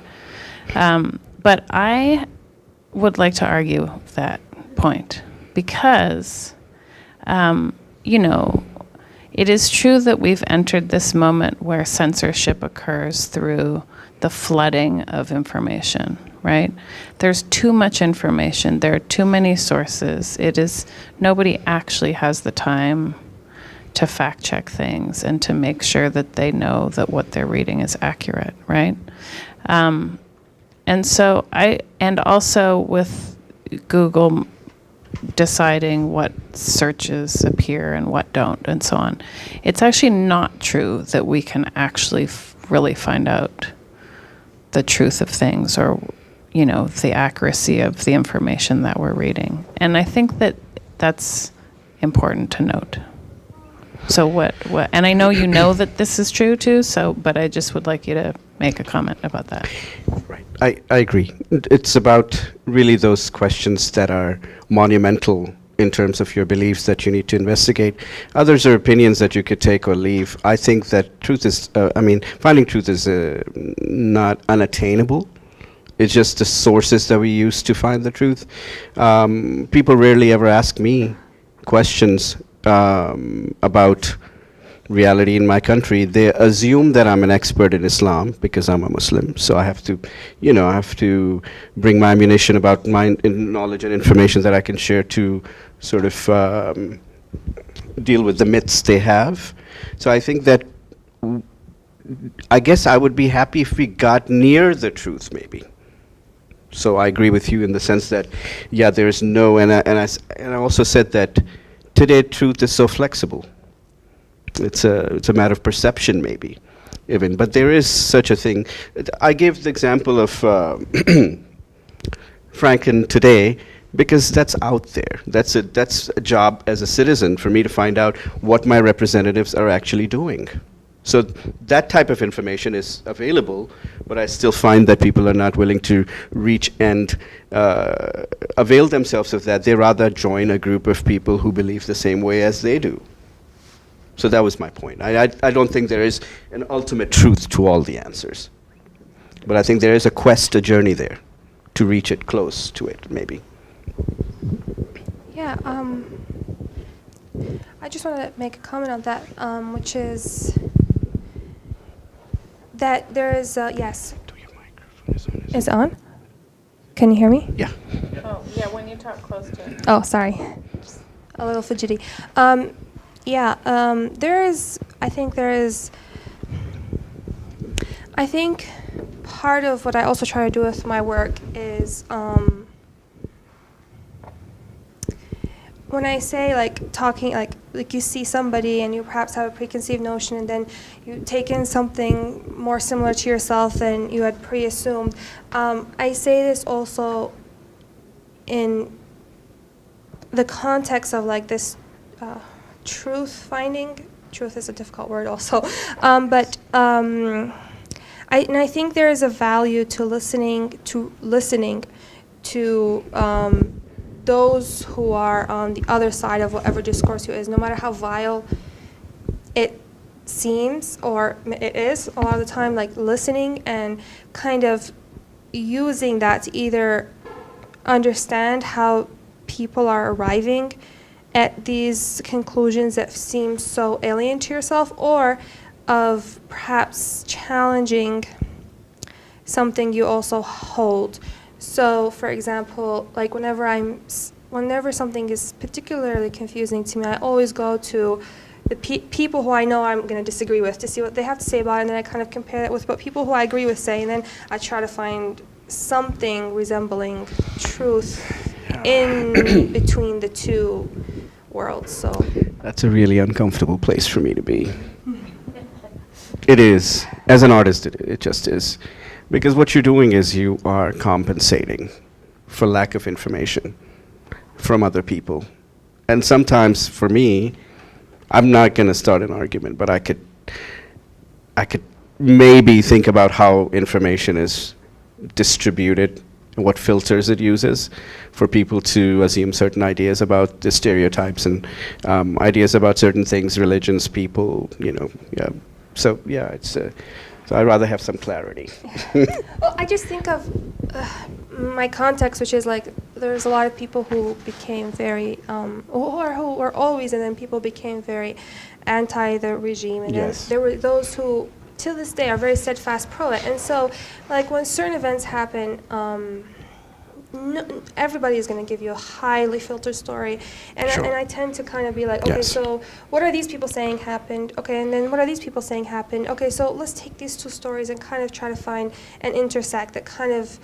But I would like to argue that point because, it is true that we've entered this moment where censorship occurs through the flooding of information, right? There's too much information. There are too many sources. Nobody actually has the time to fact check things and to make sure that they know that what they're reading is accurate, right? And also with Google deciding what searches appear and what don't and so on, it's actually not true that we can actually really find out the truth of things or, the accuracy of the information that we're reading. And I think that that's important to note. So what, and I know you know that this is true too, but I just would like you to make a comment about that. Right. I agree. It's about really those questions that are monumental in terms of your beliefs that you need to investigate. Others are opinions that you could take or leave. I think that truth is, finding truth is not unattainable. It's just the sources that we use to find the truth. People rarely ever ask me questions about reality in my country. They assume that I'm an expert in Islam because I'm a Muslim. So I have to, bring my ammunition about my knowledge and information that I can share to sort of deal with the myths they have. So I think that I guess I would be happy if we got near the truth, maybe. So I agree with you in the sense that, yeah, there is no, and I also said that today truth is so flexible. It's a matter of perception, maybe, even. But there is such a thing. I gave the example of Franken today because that's out there. That's a job as a citizen for me to find out what my representatives are actually doing. So that type of information is available, but I still find that people are not willing to reach and avail themselves of that. They rather join a group of people who believe the same way as they do. So that was my point. I don't think there is an ultimate truth to all the answers. But I think there is a quest, a journey there to reach it, close to it, maybe. Yeah, I just want to make a comment on that, which is that there is, yes. Your microphone is on. Is it on? Can you hear me? Yeah. Oh, yeah, when you talk close to it. Oh, sorry. Just a little fidgety. I think part of what I also try to do with my work is when I say talking, like you see somebody and you perhaps have a preconceived notion and then you take in something more similar to yourself than you had pre-assumed. I say this also in the context of this truth finding. Truth is a difficult word also, but I think there is a value to listening to those who are on the other side of whatever discourse is, no matter how vile it seems or it is. A lot of the time, listening and kind of using that to either understand how people are arriving at these conclusions that seem so alien to yourself, or of perhaps challenging something you also hold. So, for example, whenever something is particularly confusing to me, I always go to the people who I know I'm going to disagree with to see what they have to say about it, and then I kind of compare that with what people who I agree with say, and then I try to find something resembling truth in between the two worlds. So That's a really uncomfortable place for me to be. It is. As an artist, it just is. Because what you're doing is you are compensating for lack of information from other people. And sometimes, for me, I'm not going to start an argument, but I could maybe think about how information is distributed and what filters it uses for people to assume certain ideas about the stereotypes and ideas about certain things, religions, people, yeah. So, yeah, so I'd rather have some clarity. well, I just think of my context, which is there's a lot of people who became very, who were always, and then people became very anti the regime, and Yes. then there were those who, to this day, are very steadfast pro it. And so, when certain events happen, everybody is going to give you a highly filtered story, and, Sure. and I tend to kind of be like, okay, Yes. so what are these people saying happened? Okay, and then what are these people saying happened? Okay, so let's take these two stories and kind of try to find an intersect that kind of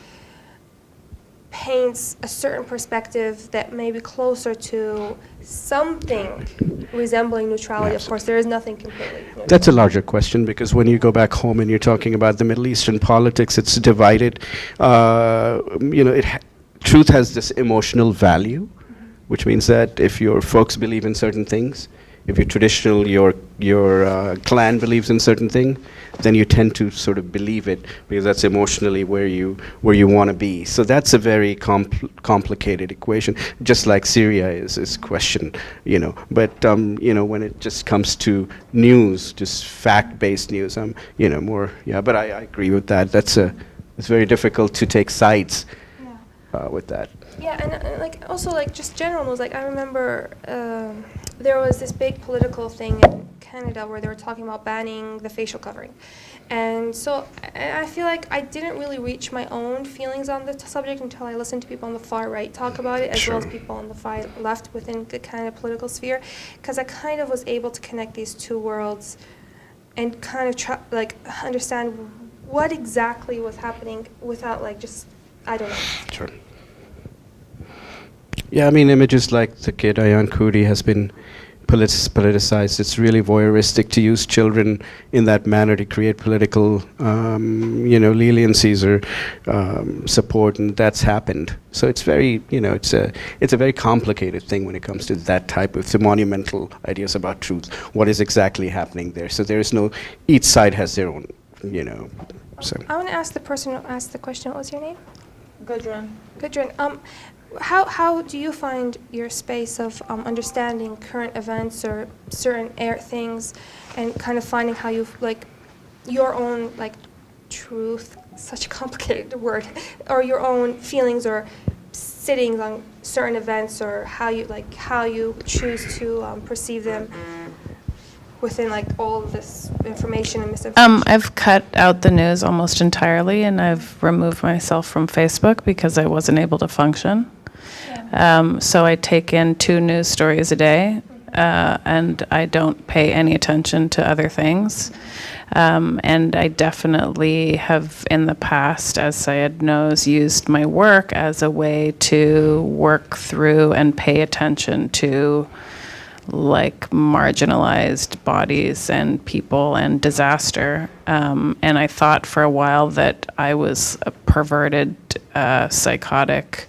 paints a certain perspective that may be closer to something resembling neutrality. Of course, there is nothing completely neutral. That's a larger question, because when you go back home and you're talking about the Middle Eastern politics, it's divided. Truth has this emotional value, which means that if your folks believe in certain things, if your clan believes in certain thing, then you tend to sort of believe it because that's emotionally where you want to be. So that's a very complicated equation, just like Syria is questioned, But when it just comes to news, just fact-based news, more. Yeah, but I agree with that. It's very difficult to take sides with that. Yeah, and also just general news. I remember there was this big political thing in Canada where they were talking about banning the facial covering, and so I feel like I didn't really reach my own feelings on the subject until I listened to people on the far right talk about it, as well as people on the far left within the kind of political sphere, because I kind of was able to connect these two worlds and kind of try, like, understand what exactly was happening without, like, just, I don't know. Sure. Yeah, I mean, images like the kid Ayan Khoury has been politicized. It's really voyeuristic to use children in that manner to create political, leniencies or support, and that's happened. So it's very, it's a very complicated thing when it comes to that type of the monumental ideas about truth. What is exactly happening there? So there is no, each side has their own, So I want to ask the person who asked the question, what was your name? Gudrun. Gudrun. How do you find your space of understanding current events or certain things, and kind of finding how you like your own like truth, such a complicated word, or your own feelings or sittings on certain events, or how you choose to perceive them within like all of this information and misinformation? I've cut out the news almost entirely, and I've removed myself from Facebook because I wasn't able to function. So I take in 2 news stories a day, and I don't pay any attention to other things. And I definitely have in the past, as Syed knows, used my work as a way to work through and pay attention to like marginalized bodies and people and disaster. And I thought for a while that I was a perverted, psychotic,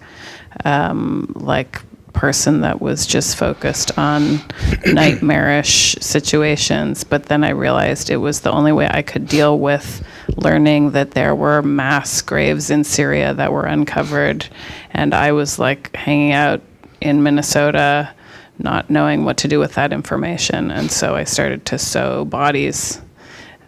like person that was just focused on nightmarish situations. But then I realized it was the only way I could deal with learning that there were mass graves in Syria that were uncovered. And I was like hanging out in Minnesota, not knowing what to do with that information. And so I started to sew bodies,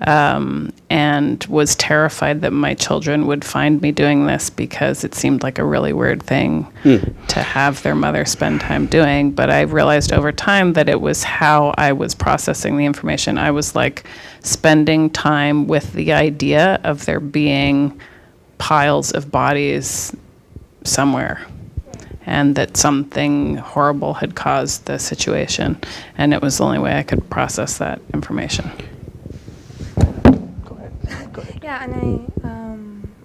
and was terrified that my children would find me doing this because it seemed like a really weird thing to have their mother spend time doing. But I realized over time that it was how I was processing the information. I was like spending time with the idea of there being piles of bodies somewhere, and that something horrible had caused the situation. And it was the only way I could process that information. Yeah,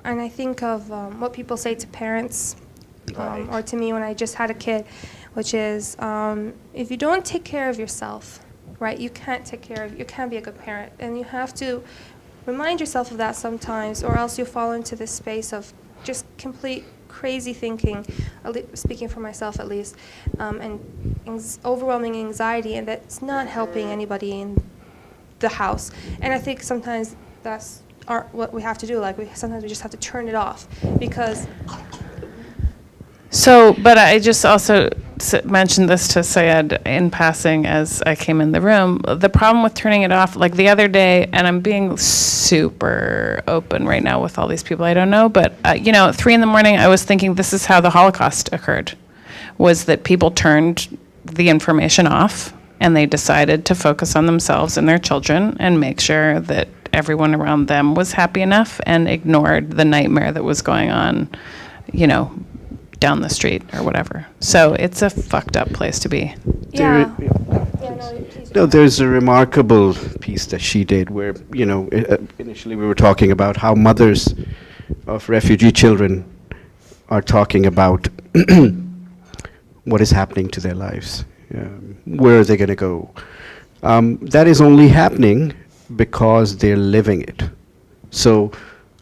and I think of what people say to parents, or to me when I just had a kid, which is if you don't take care of yourself, right, you can't be a good parent, and you have to remind yourself of that sometimes, or else you fall into this space of just complete crazy thinking, speaking for myself at least, and overwhelming anxiety, and that's not helping anybody in the house. And I think sometimes that's what we have to do. Like sometimes we just have to turn it off, because. So, but I just also mentioned this to Syed in passing as I came in the room. The problem with turning it off, like the other day, and I'm being super open right now with all these people I don't know, but at 3 a.m, I was thinking this is how the Holocaust occurred, was that people turned the information off and they decided to focus on themselves and their children and make sure that everyone around them was happy enough, and ignored the nightmare that was going on, down the street or whatever. So it's a fucked up place to be. Yeah. No, there's a remarkable piece that she did where, initially we were talking about how mothers of refugee children are talking about what is happening to their lives. Where are they going to go? That is only happening because they're living it. So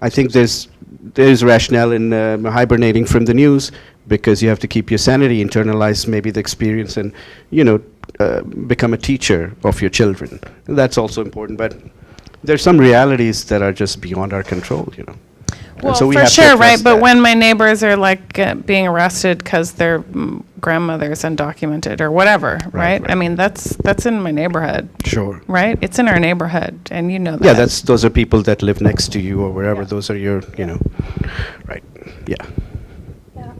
I think there's rationale in hibernating from the news, because you have to keep your sanity, internalize maybe the experience, and become a teacher of your children. And that's also important. But there's some realities that are just beyond our control. Well, so we for have to sure, address right? But that. when my neighbors are like being arrested because their grandmother's undocumented or whatever, right? I mean, that's in my neighborhood. Sure. Right? It's in our neighborhood, and you know that. Yeah, those are people that live next to you or wherever. Those are your, right. Yeah. Yeah,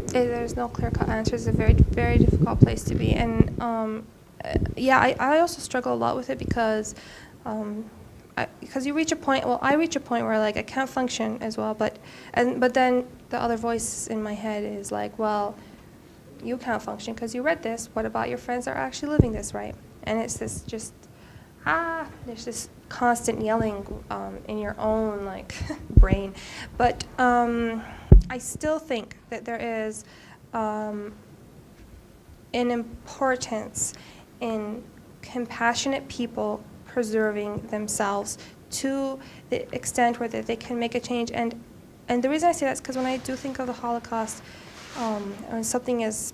there's no clear-cut answer. It's a very, very difficult place to be. And I also struggle a lot with it because you reach a point. Well, I reach a point where like I can't function as well. But then the other voice in my head is like, well, you can't function because you read this. What about your friends that are actually living this, right? And it's this just there's this constant yelling in your own like brain. But I still think that there is an importance in compassionate people preserving themselves to the extent where they can make a change. And the reason I say that is because when I do think of the Holocaust, and something as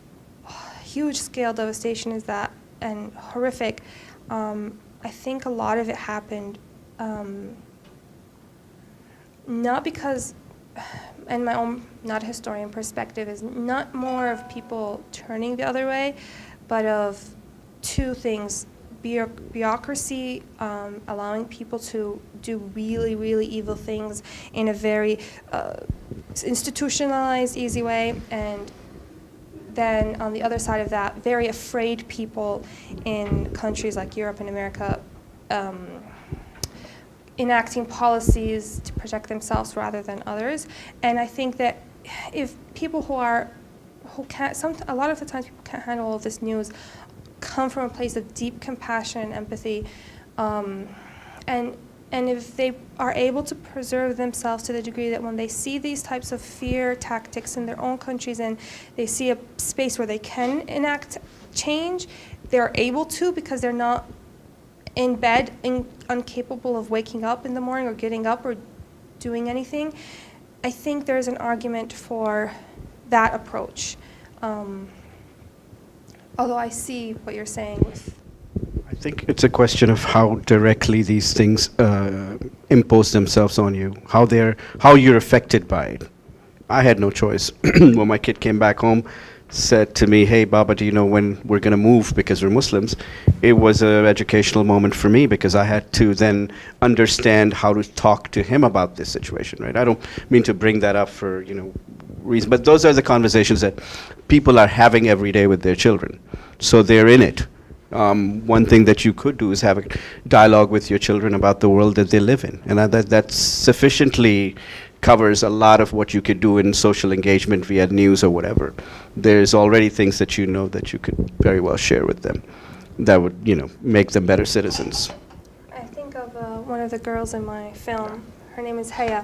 huge scale devastation as that and horrific, I think a lot of it happened not because, and my own, not a historian perspective, is not more of people turning the other way, but of two things. Bureaucracy, allowing people to do really, really evil things in a very institutionalized, easy way, and then on the other side of that, very afraid people in countries like Europe and America enacting policies to protect themselves rather than others. And I think that if people who can't, a lot of the times people can't handle all of this news, come from a place of deep compassion and empathy, and if they are able to preserve themselves to the degree that when they see these types of fear tactics in their own countries and they see a space where they can enact change, they're able to because they're not in bed, incapable of waking up in the morning or getting up or doing anything. I think there's an argument for that approach. Although I see what you're saying with... I think it's a question of how directly these things impose themselves on you, how you're affected by it. I had no choice. When my kid came back home, said to me, "Hey, Baba, do you know when we're going to move because we're Muslims?" It was an educational moment for me because I had to then understand how to talk to him about this situation, right? I don't mean to bring that up for, reason, but those are the conversations that people are having every day with their children. So they're in it. One thing that you could do is have a dialogue with your children about the world that they live in. And that sufficiently covers a lot of what you could do in social engagement via news or whatever. There's already things that that you could very well share with them that would, make them better citizens. I think of one of the girls in my film. Her name is Haya.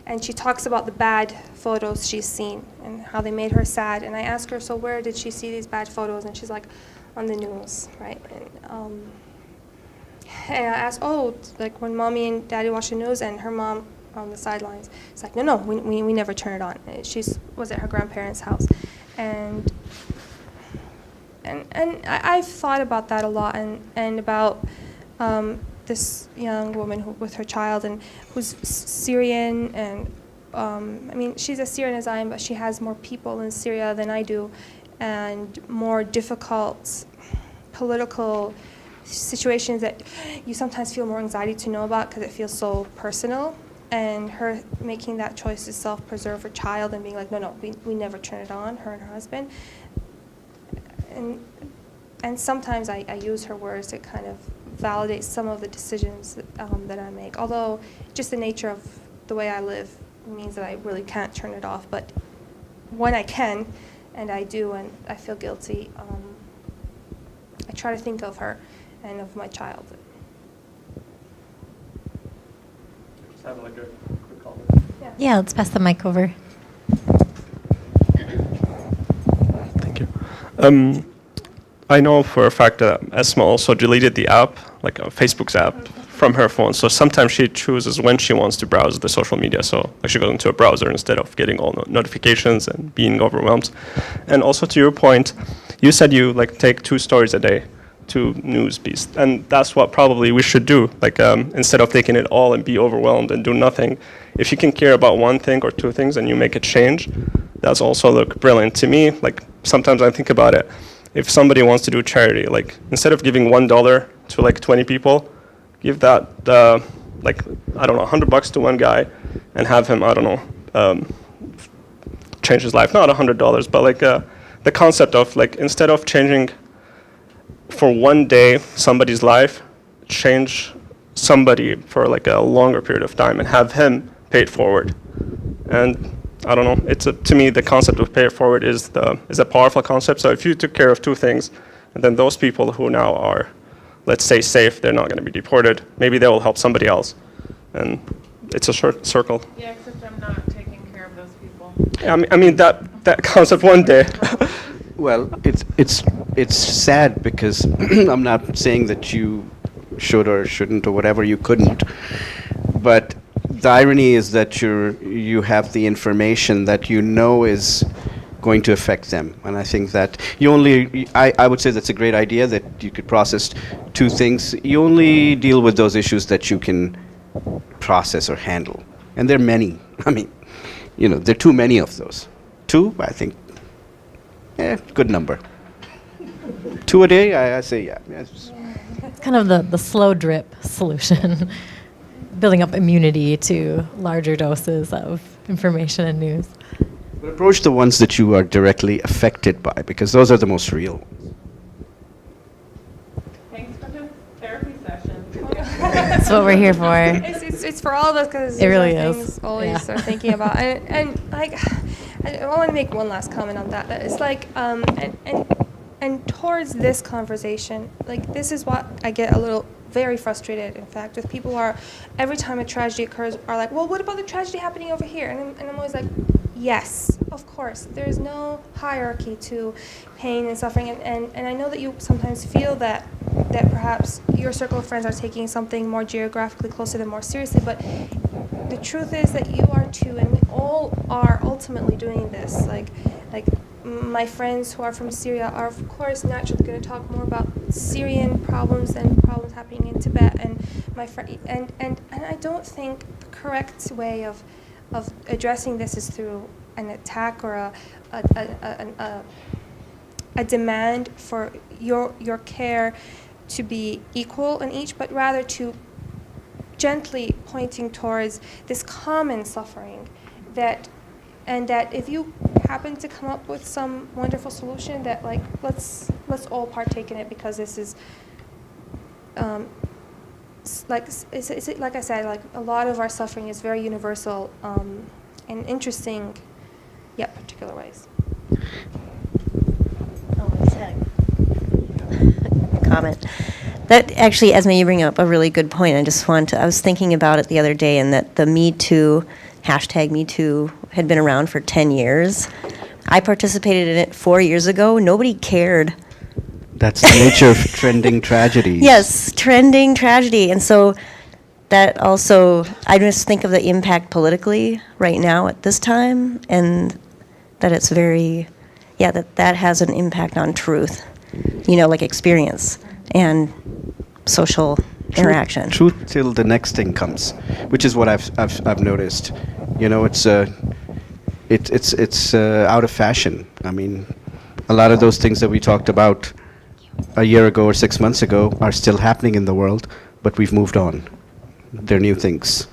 And she talks about the bad photos she's seen and how they made her sad. And I ask her, so where did she see these bad photos? And she's like, on the news, right? And I asked, like when mommy and daddy watch the news and her mom on the sidelines. It's like, no, we never turn it on. She was at her grandparents' house. And I've thought about that a lot and about this young woman with her child and who's Syrian and she's as Syrian as I am, but she has more people in Syria than I do and more difficult political situations that you sometimes feel more anxiety to know about because it feels so personal. And her making that choice to self-preserve her child and being like, no, we never turn it on, her and her husband. And sometimes I use her words to kind of validate some of the decisions that I make. Although just the nature of the way I live means that I really can't turn it off. But when I can, and I do, and I feel guilty, I try to think of her and of my child. Just have like a quick comment. Yeah, let's pass the mic over. Thank you. I know for a fact that Essma also deleted the app, like Facebook's app, from her phone. So sometimes she chooses when she wants to browse the social media. So like she goes into a browser instead of getting all notifications and being overwhelmed. And also to your point, you said you like take 2 stories a day to news beast, and that's what probably we should do. Like instead of taking it all and be overwhelmed and do nothing, if you can care about one thing or 2 things and you make a change, that's also look brilliant to me. Like sometimes I think about it. If somebody wants to do charity, like instead of giving $1 to like 20 people, give that like I don't know $100 to one guy, and have him change his life. Not $100, but like the concept of like instead of changing for one day somebody's life, change somebody for like a longer period of time and have him pay it forward. And I don't know. To me, the concept of pay it forward is a powerful concept. So if you took care of 2 things, and then those people who now are let's stay safe, they're not going to be deported. Maybe they will help somebody else. And it's a short circle. Yeah, except I'm not taking care of those people. Yeah, I mean that counts at one day. Well, it's sad because I'm not saying that you should or shouldn't or whatever, you couldn't, but the irony is that you have the information that you know is going to affect them, and I think that I would say that's a great idea, that you could process two things. You only deal with those issues that you can process or handle, and there are many. I mean, there are too many of those. Two, I think, good number. 2 a day, I say, yeah. It's kind of the slow drip solution, building up immunity to larger doses of information and news. But approach the ones that you are directly affected by, because those are the most real. Thanks for the therapy session. That's what we're here for. It's for all of us, because It really are is. things always Yeah. are thinking about. And like, I want to make one last comment on that. That it's like, and towards this conversation, like, this is what I get a little very frustrated, in fact, with people who are, every time a tragedy occurs, are like, well, what about the tragedy happening over here? And I'm always like, yes, of course. There's no hierarchy to pain and suffering. And I know that you sometimes feel that perhaps your circle of friends are taking something more geographically closer than more seriously. But the truth is that you are too, and we all are ultimately doing this. Like my friends who are from Syria are, of course, naturally going to talk more about Syrian problems than problems happening in Tibet. And and I don't think the correct way of addressing this is through an attack or a demand for your care to be equal in each, but rather to gently pointing towards this common suffering, that if you happen to come up with some wonderful solution, that like let's all partake in it, because this is like I said, like a lot of our suffering is very universal in interesting yet particular ways. Comment. That actually, Esma, you bring up a really good point. I was thinking about it the other day, and that the Me Too, hashtag Me Too, had been around for 10 years. I participated in it 4 years ago. Nobody cared. That's the nature of trending tragedies. Yes, trending tragedy. And so that also, I just think of the impact politically right now at this time, and that it's very, that has an impact on truth, like experience and social interaction. Truth till the next thing comes, which is what I've noticed. It's out of fashion. I mean, a lot of those things that we talked about a year ago or 6 months ago are still happening in the world, but we've moved on. They're new things.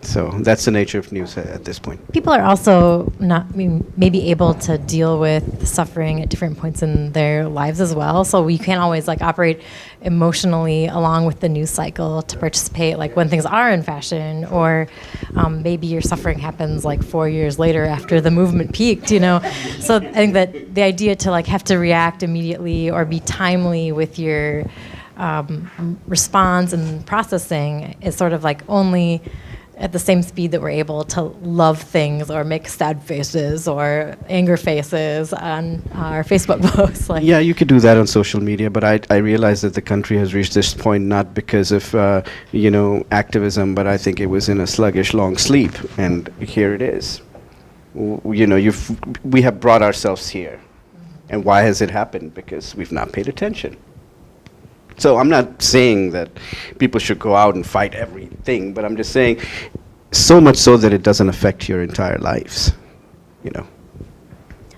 So that's the nature of news at this point. People are also not maybe able to deal with suffering at different points in their lives as well. So we can't always operate emotionally along with the news cycle to participate when things are in fashion, or maybe your suffering happens 4 years later after the movement peaked, So I think that the idea to have to react immediately or be timely with your response and processing is sort of only at the same speed that we're able to love things or make sad faces or anger faces on our Facebook posts. Yeah, you could do that on social media, but I realize that the country has reached this point not because of activism, but I think it was in a sluggish long sleep, and here it is. We have brought ourselves here, and why has it happened? Because we've not paid attention. So I'm not saying that people should go out and fight everything, but I'm just saying so much so that it doesn't affect your entire lives,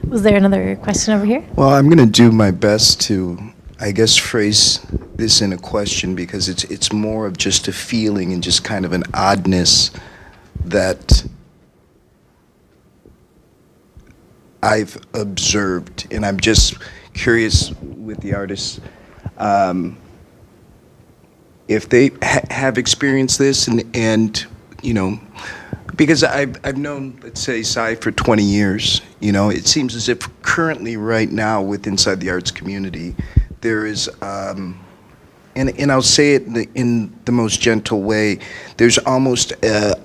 Was there another question over here? Well, I'm going to do my best to, I guess, phrase this in a question, because it's more of just a feeling and just kind of an oddness that I've observed, and I'm just curious with the artists. If they have experienced this, and because I've known, let's say, Syed for 20 years, it seems as if currently right now inside the arts community, there is and I'll say it in the most gentle way, there's almost a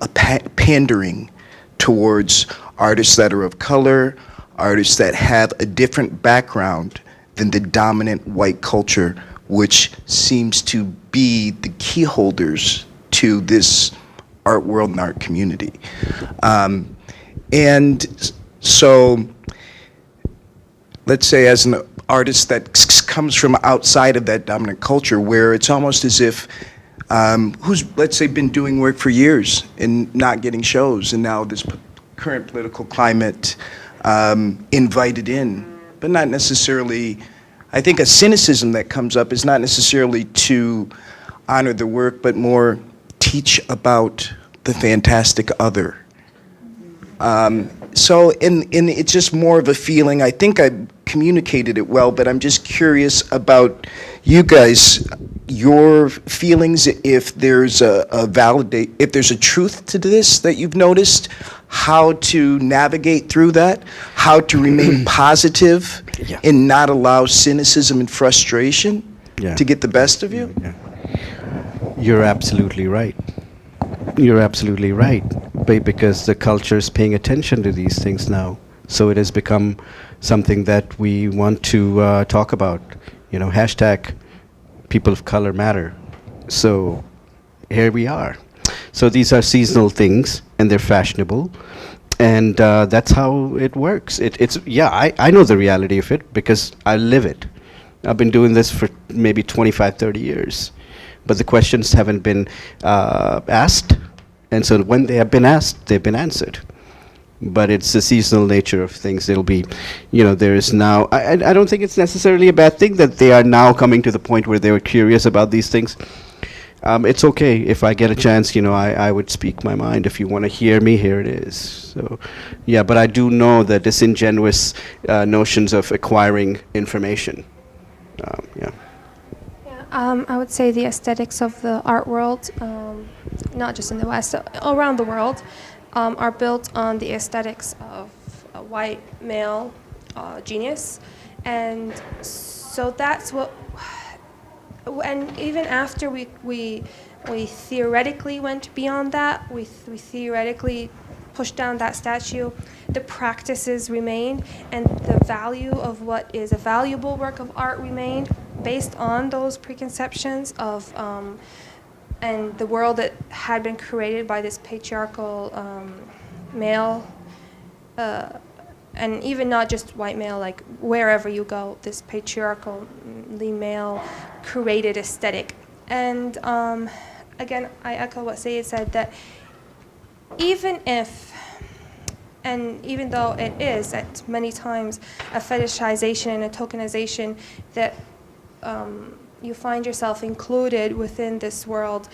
pandering towards artists that are of color, artists that have a different background than the dominant white culture, which seems to be the key holders to this art world and art community. And so, let's say as an artist that comes from outside of that dominant culture, where it's almost as if who's, let's say, been doing work for years and not getting shows, and now this current political climate invited in, but not necessarily. I think a cynicism that comes up is not necessarily to honor the work, but more teach about the fantastic other. So it's just more of a feeling. I think I communicated it well, but I'm just curious about you guys, your feelings, if there's if there's a truth to this that you've noticed, how to navigate through that, how to remain positive Yeah. and not allow cynicism and frustration Yeah. to get the best of you. Yeah. You're absolutely right. You're absolutely right. Because the culture is paying attention to these things now. So it has become something that we want to talk about. You know, hashtag people of color matter. So here we are. So these are seasonal things, and they're fashionable. And that's how it works. I know the reality of it because I live it. I've been doing this for maybe 25, 30 years. But the questions haven't been asked. And so when they have been asked, they've been answered. But it's the seasonal nature of things. It'll be, there is now, I don't think it's necessarily a bad thing that they are now coming to the point where they were curious about these things. It's okay. If I get a chance, I would speak my mind. If you want to hear me, here it is. So, yeah, but I do know the disingenuous notions of acquiring information. Yeah. I would say the aesthetics of the art world, not just in the West, around the world, are built on the aesthetics of a white male genius. And so that's what, and even after we theoretically went beyond that, we theoretically pushed down that statue, the practices remained, and the value of what is a valuable work of art remained based on those preconceptions of and the world that had been created by this patriarchal male, and even not just white male, like wherever you go, this patriarchally male created aesthetic. And again, I echo what Syed said, that even though it is at many times a fetishization and a tokenization that you find yourself included within this world,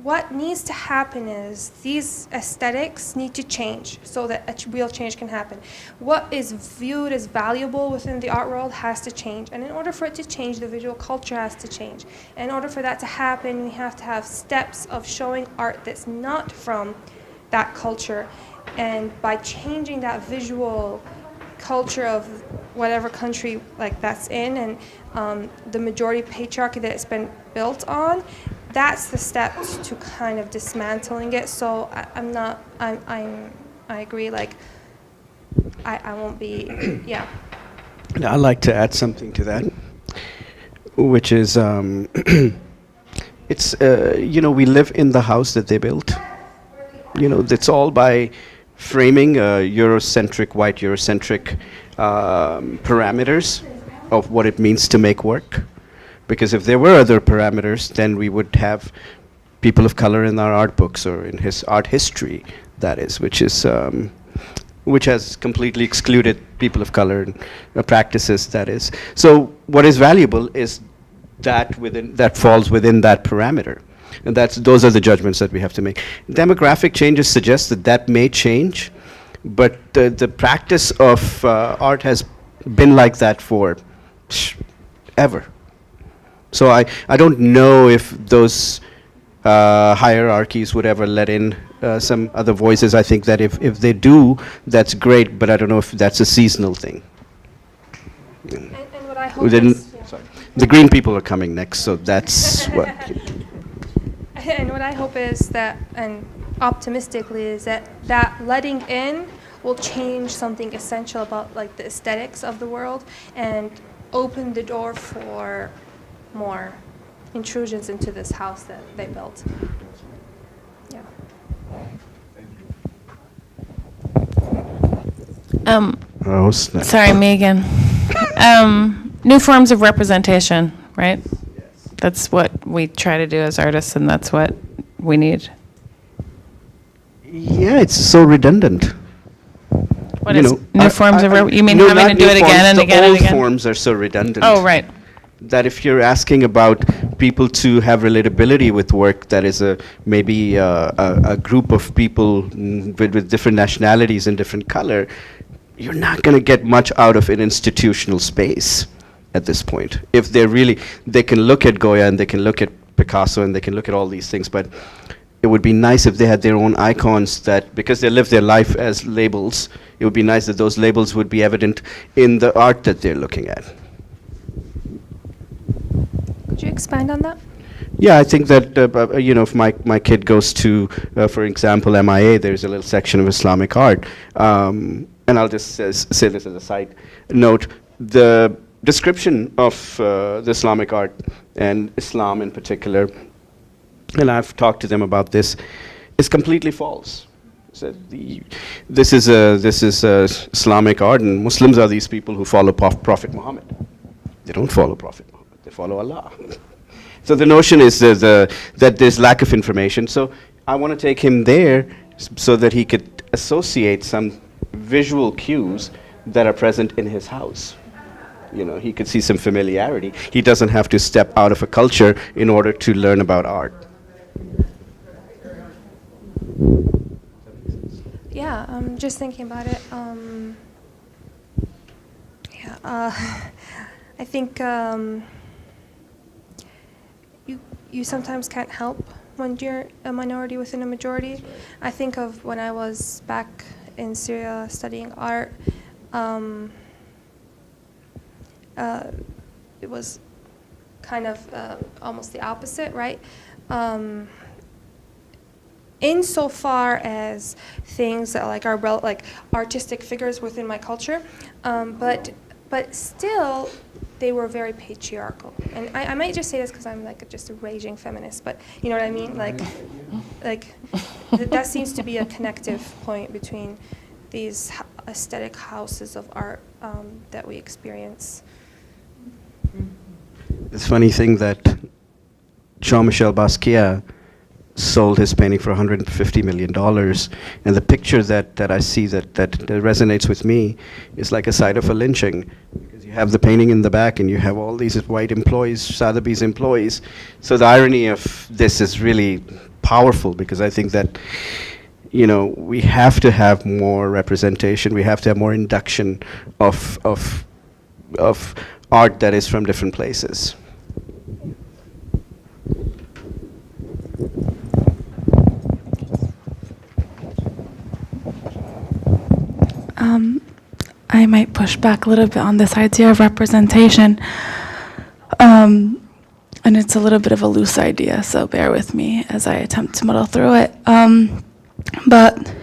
what needs to happen is these aesthetics need to change so that a real change can happen. What is viewed as valuable within the art world has to change. And in order for it to change, the visual culture has to change. And in order for that to happen, we have to have steps of showing art that's not from that culture. And by changing that visual culture of whatever country like that's in, and the majority patriarchy that it's been built on, that's the steps to kind of dismantling it. So I agree, like, I won't be, yeah. Now, I'd like to add something to that, which is, it's, we live in the house that they built. It's all by framing white Eurocentric parameters of what it means to make work. Because if there were other parameters, then we would have people of color in our art books or in his art history, that is, which has completely excluded people of color and practices, that is. So what is valuable is that falls within that parameter. And those are the judgments that we have to make. Demographic changes suggest that may change, but the practice of art has been like that for ever. So I don't know if those hierarchies would ever let in some other voices. I think that if they do, that's great, but I don't know if that's a seasonal thing. And what I hope Then is, yeah. Sorry. The green people are coming next, so that's what. And what I hope is that, and optimistically, is that letting in will change something essential about like the aesthetics of the world and open the door for more intrusions into this house that they built. Yeah. Oh, snap. Sorry, me again. New forms of representation, right? That's what we try to do as artists, and that's what we need. Yeah, it's so redundant. What is new forms of you mean no, having not to do new it again forms, and the again and old again? forms are so redundant. Oh, right. That if you're asking about people to have relatability with work that is maybe a group of people with different nationalities and different color, you're not going to get much out of an institutional space at this point. If they can look at Goya and they can look at Picasso and they can look at all these things, but it would be nice if they had their own icons that, because they live their life as labels, it would be nice that those labels would be evident in the art that they're looking at. Could you expand on that? Yeah, I think that, if my kid goes to, for example, MIA, there's a little section of Islamic art. And I'll just say this as a side note. The description of the Islamic art and Islam in particular, and I've talked to them about this, is completely false. So this is Islamic art, and Muslims are these people who follow Prophet Muhammad. They don't follow Prophet Muhammad, they follow Allah. So the notion is that there's lack of information. So I want to take him there so that he could associate some visual cues that are present in his house. He could see some familiarity. He doesn't have to step out of a culture in order to learn about art. Yeah, just thinking about it. I think you sometimes can't help when you're a minority within a majority. I think of when I was back in Syria studying art. It was kind of almost the opposite, right? Insofar as things that are like artistic figures within my culture, but still they were very patriarchal. And I might just say this because I'm just a raging feminist, but you know what I mean? That seems to be a connective point between these aesthetic houses of art that we experience. It's funny thing that Jean-Michel Basquiat sold his painting for $150 million, and the picture that I see that resonates with me is like a site of a lynching, because you have the painting in the back and you have all these white employees, Sotheby's employees. So the irony of this is really powerful, because I think that we have to have more representation. We have to have more induction of art that is from different places. I might push back a little bit on this idea of representation. And it's a little bit of a loose idea, so bear with me as I attempt to muddle through it. But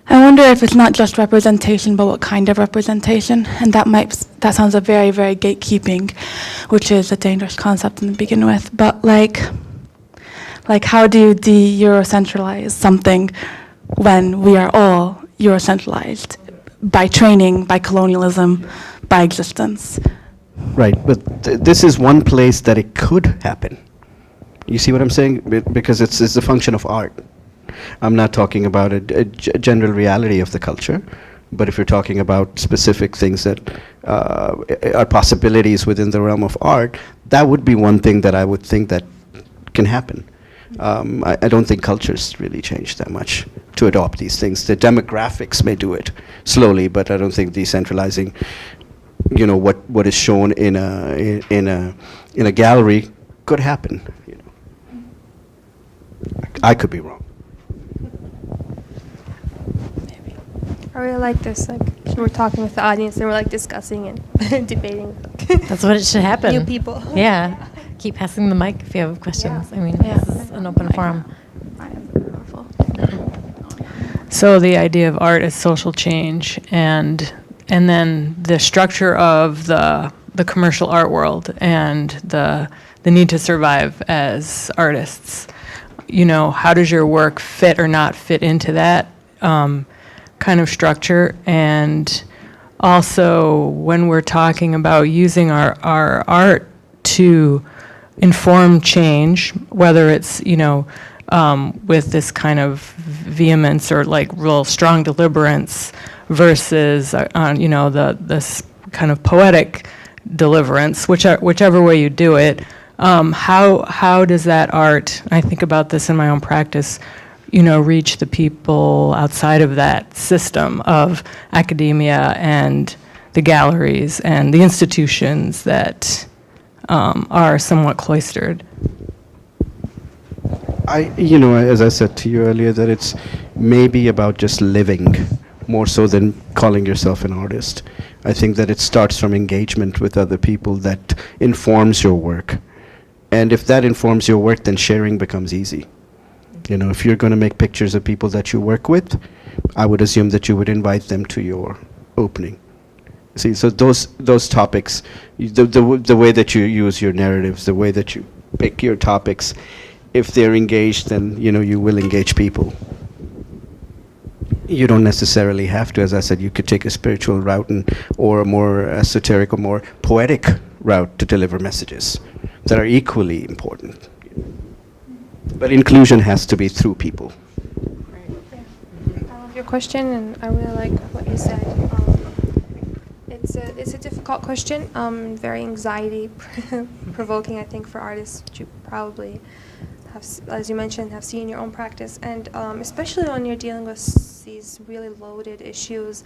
I wonder if it's not just representation, but what kind of representation. And that sounds a very, very gatekeeping, which is a dangerous concept to begin with. But like how do you de-Eurocentralize something when we are all Eurocentralized by training, by colonialism, by existence? Right, but this is one place that it could happen. You see what I'm saying? Because it's a function of art. I'm not talking about a general reality of the culture, but if you're talking about specific things that are possibilities within the realm of art, that would be one thing that I would think that can happen. I don't think cultures really change that much to adopt these things. The demographics may do it slowly, but I don't think decentralizing, what is shown in a gallery could happen. I could be wrong. I really like this we're talking with the audience and we're like discussing and debating That's what it should happen. new people. Yeah. Keep passing the mic if you have questions. I mean, this is an open forum. So the idea of art as social change, and then the structure of the commercial art world and the need to survive as artists. You know, how does your work fit or not fit into that kind of structure? And also, when we're talking about using our art to inform change, whether it's, you know, with this kind of vehemence or like real strong deliverance versus, you know, this kind of poetic deliverance, whichever way you do it, how does that art, I think about this in my own practice, you know, reach the people outside of that system of academia and the galleries and the institutions that are somewhat cloistered? You know, as I said to you earlier, that it's maybe about just living more so than calling yourself an artist. I think that it starts from engagement with other people that informs your work. And if that informs your work, then sharing becomes easy. You know, if you're going to make pictures of people that you work with, I would assume that you would invite them to your opening. See, so those topics, the way that you use your narratives, the way that you pick your topics, if they're engaged, then, you know, you will engage people. You don't necessarily have to, as I said, you could take a spiritual route or a more esoteric or more poetic route to deliver messages that are equally important. But inclusion has to be through people. I love your question, and I really like what you said. It's a difficult question, very anxiety provoking, I think, for artists, which you probably have, as you mentioned, have seen in your own practice, and especially when you're dealing with these really loaded issues.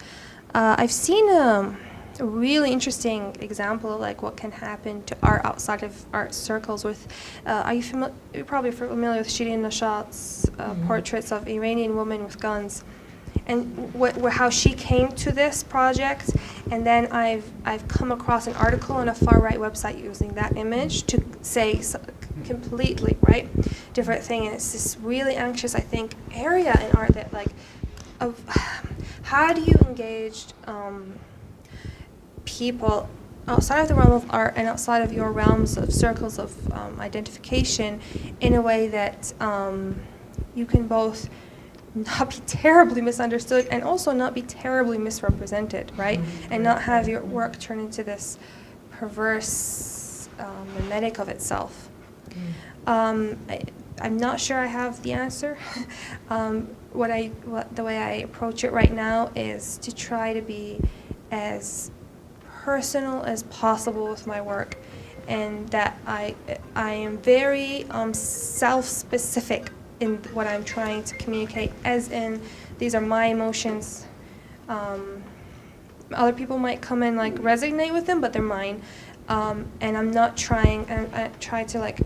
I've seen a really interesting example of like what can happen to art outside of art circles. With, you're probably familiar with Shirin Nashat's portraits of Iranian women with guns, and how she came to this project. And then I've come across an article on a far right website using that image to say completely different thing. And it's this really anxious, I think, area in art that like of how do you engage people outside of the realm of art and outside of your realms of circles of identification in a way that you can both not be terribly misunderstood and also not be terribly misrepresented, right? And not have your work turn into this perverse mimetic of itself. I'm not sure I have the answer. The way I approach it right now is to try to be as personal as possible with my work, and that I am very self-specific in what I'm trying to communicate, as in these are my emotions. Other people might come and like resonate with them, but they're mine, and I'm not trying. And I try to like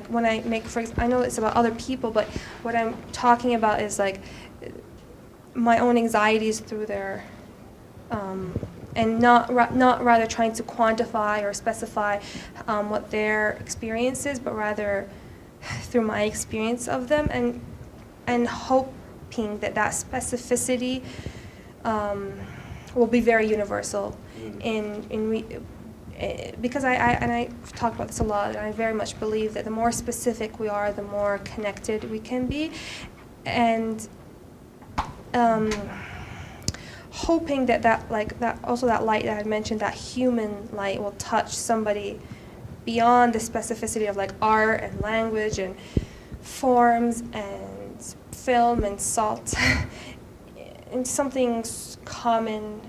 when I make, for example, I know it's about other people, but what I'm talking about is like my own anxieties through their, and not rather trying to quantify or specify what their experience is, but rather through my experience of them, and hoping that specificity will be very universal because I've talked about this a lot, and I very much believe that the more specific we are, the more connected we can be, and hoping that light that I mentioned, that human light, will touch somebody beyond the specificity of like art and language and forms and film and salt, and something common,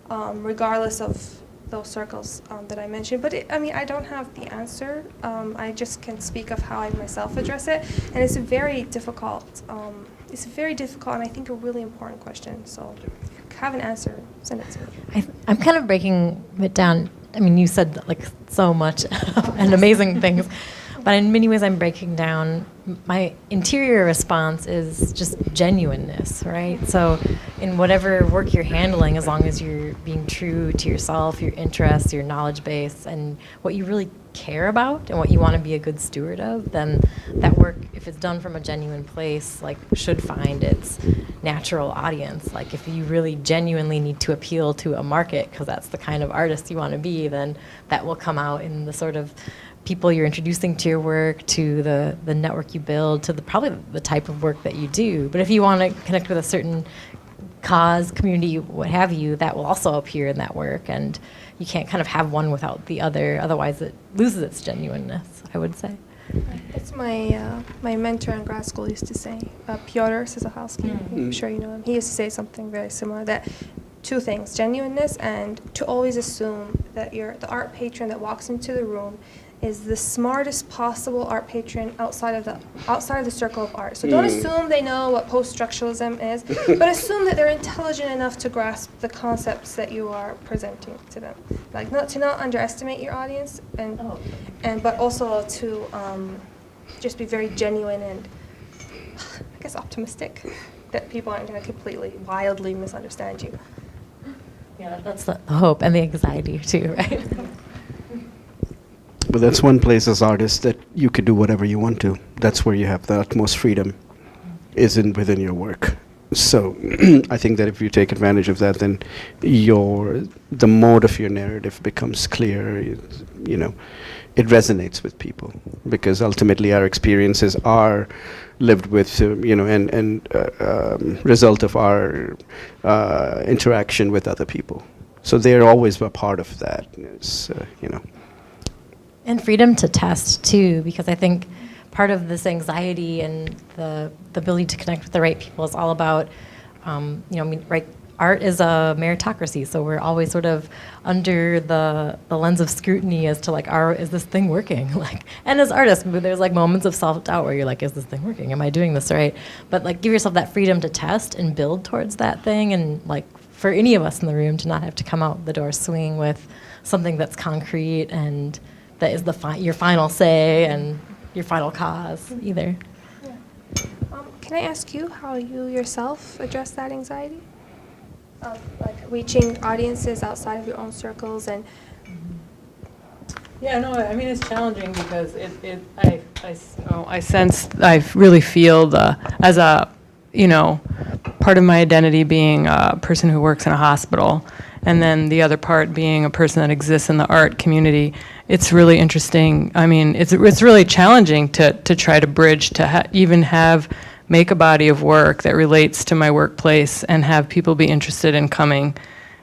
regardless of those circles that I mentioned. But I don't have the answer. I just can speak of how I myself address it, and it's very difficult. It's very difficult, and I think a really important question. So if you have an answer, send it to me. I'm kind of breaking it down. I mean, you said like so much and amazing things. But in many ways, I'm breaking down my interior response is just genuineness, right? So in whatever work you're handling, as long as you're being true to yourself, your interests, your knowledge base, and what you really care about and what you want to be a good steward of, then that work, if it's done from a genuine place, like should find its natural audience. Like if you really genuinely need to appeal to a market because that's the kind of artist you want to be, then that will come out in the sort of people you're introducing to your work, to the network you build, to probably the type of work that you do. But if you want to connect with a certain cause, community, what have you, that will also appear in that work. And you can't kind of have one without the other. Otherwise, it loses its genuineness, I would say. It's my mentor in grad school used to say, Pyotr Sizahowski, I'm sure you know him. He used to say something very similar, that two things, genuineness and to always assume that the art patron that walks into the room is the smartest possible art patron outside of the circle of art. So don't assume they know what post-structuralism is, but assume that they're intelligent enough to grasp the concepts that you are presenting to them. Like not underestimate your audience, but also to just be very genuine and I guess optimistic that people aren't going to completely, wildly misunderstand you. Yeah, that's the hope and the anxiety too, right? But that's one place as artists that you could do whatever you want to. That's where you have the utmost freedom, isn't within your work. So I think that if you take advantage of that, then the mode of your narrative becomes clear. You know, it resonates with people because ultimately our experiences are lived with, and result of our interaction with other people. So they're always a part of that. And freedom to test too, because I think part of this anxiety and the ability to connect with the right people is all about, right? Art is a meritocracy, so we're always sort of under the lens of scrutiny as to is this thing working? And as artists, there's moments of self-doubt where you're like, is this thing working? Am I doing this right? But give yourself that freedom to test and build towards that thing, and for any of us in the room to not have to come out the door swinging with something that's concrete and that is your final say and your final cause either. Yeah. Can I ask you how you yourself address that anxiety of reaching audiences outside of your own circles and? Yeah, no, I mean it's challenging because I really feel as a part of my identity being a person who works in a hospital, and then the other part being a person that exists in the art community. It's really interesting. I mean, it's really challenging to try to bridge, to make a body of work that relates to my workplace and have people be interested in coming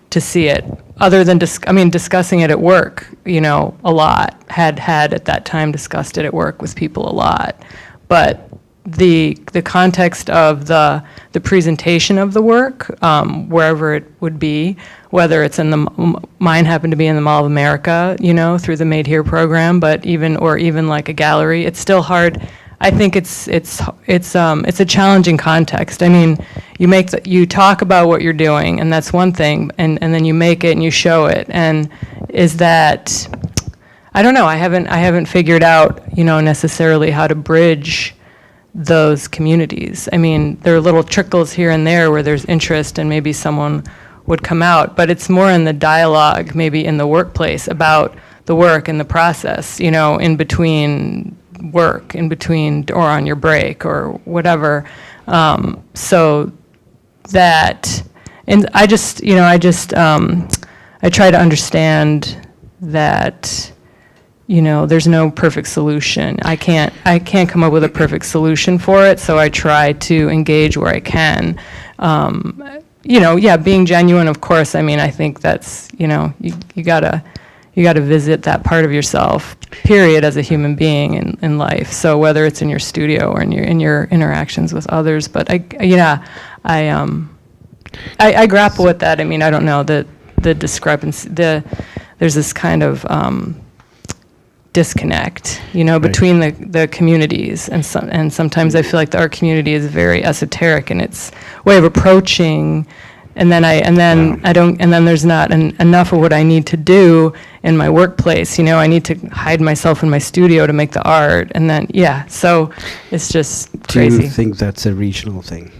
to see it. Other than discussing it at work, a lot. Had at that time discussed it at work with people a lot, but the context of the presentation of the work, wherever it would be, whether it's mine happened to be in the Mall of America, through the Made Here program, but even like a gallery, it's still hard. I think it's a challenging context. I mean, you talk about what you're doing, and that's one thing, and then you make it and you show it, and is that, I don't know. I haven't figured out necessarily how to bridge those communities. I mean, there are little trickles here and there where there's interest and maybe someone would come out, but it's more in the dialogue, maybe in the workplace, about the work and the process, in between work, or on your break or whatever. So that, and I try to understand that there's no perfect solution. I can't come up with a perfect solution for it, so I try to engage where I can. Being genuine, of course. I mean, I think that's, you gotta visit that part of yourself, period, as a human being in life. So whether it's in your studio or in your interactions with others, but I grapple with that. I mean, I don't know the discrepancy. There's this kind of disconnect, between the communities, and sometimes I feel like the art community is very esoteric in its way of approaching and then there's not enough of what I need to do in my workplace. I need to hide myself in my studio to make the art, and then so it's just crazy. Do you think that's a regional thing?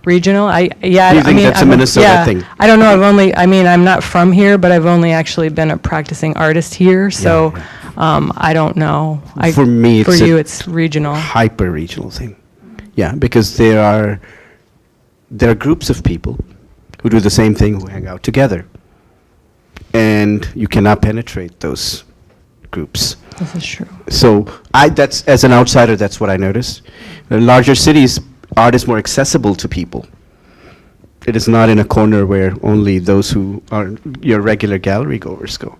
Regional? Do you think that's a Minnesota thing? I don't know. I'm not from here, but I've only actually been a practicing artist here, so I don't know. For me, it's regional. Hyper regional thing. Yeah, because there are groups of people who do the same thing, who hang out together, and you cannot penetrate those groups. This is true. So that's, as an outsider, that's what I noticed. In larger cities, art is more accessible to people. It is not in a corner where only those who are your regular gallery goers go.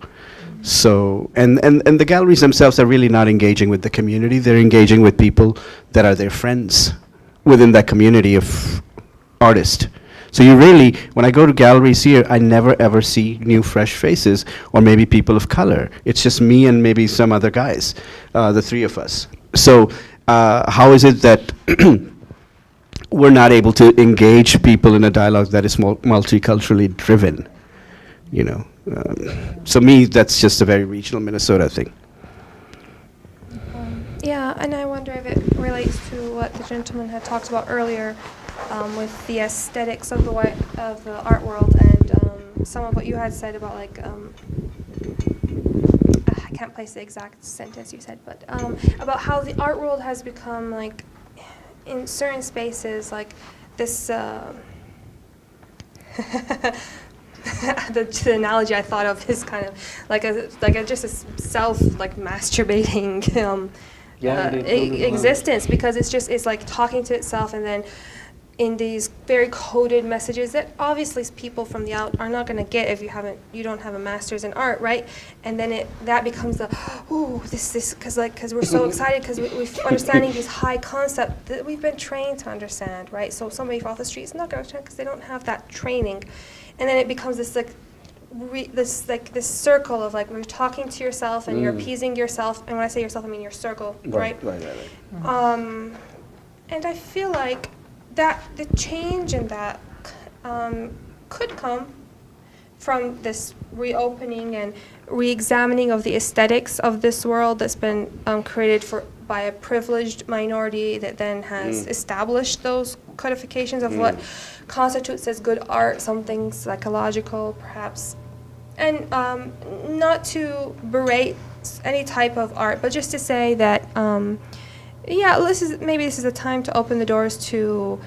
So, and the galleries themselves are really not engaging with the community. They're engaging with people that are their friends within that community of artists. So you really, when I go to galleries here, I never ever see new fresh faces or maybe people of color. It's just me and maybe some other guys, the three of us. So how is it that we're not able to engage people in a dialogue that is multiculturally driven? So me, that's just a very regional Minnesota thing. Yeah, and I wonder if it relates to what the gentleman had talked about earlier, with the aesthetics of the art world, and some of what you had said about I can't place the exact sentence you said, but about how the art world has become in certain spaces this. The analogy I thought of is kind of just a self masturbating existence, because it's like talking to itself, and then in these very coded messages that obviously people from the out are not going to get if you don't have a master's in art, right? And then that becomes this because we're so excited because we're understanding these high concepts that we've been trained to understand, right? So somebody off the street is not going to understand because they don't have that training, and then it becomes this this circle of when you're talking to yourself and you're appeasing yourself, and when I say yourself, I mean your circle, right? Right. And I feel like that the change in that could come from this reopening and re-examining of the aesthetics of this world that's been created by a privileged minority that then has established those codifications of what constitutes as good art, something psychological perhaps. And not to berate any type of art, but just to say that this is a time to open the doors to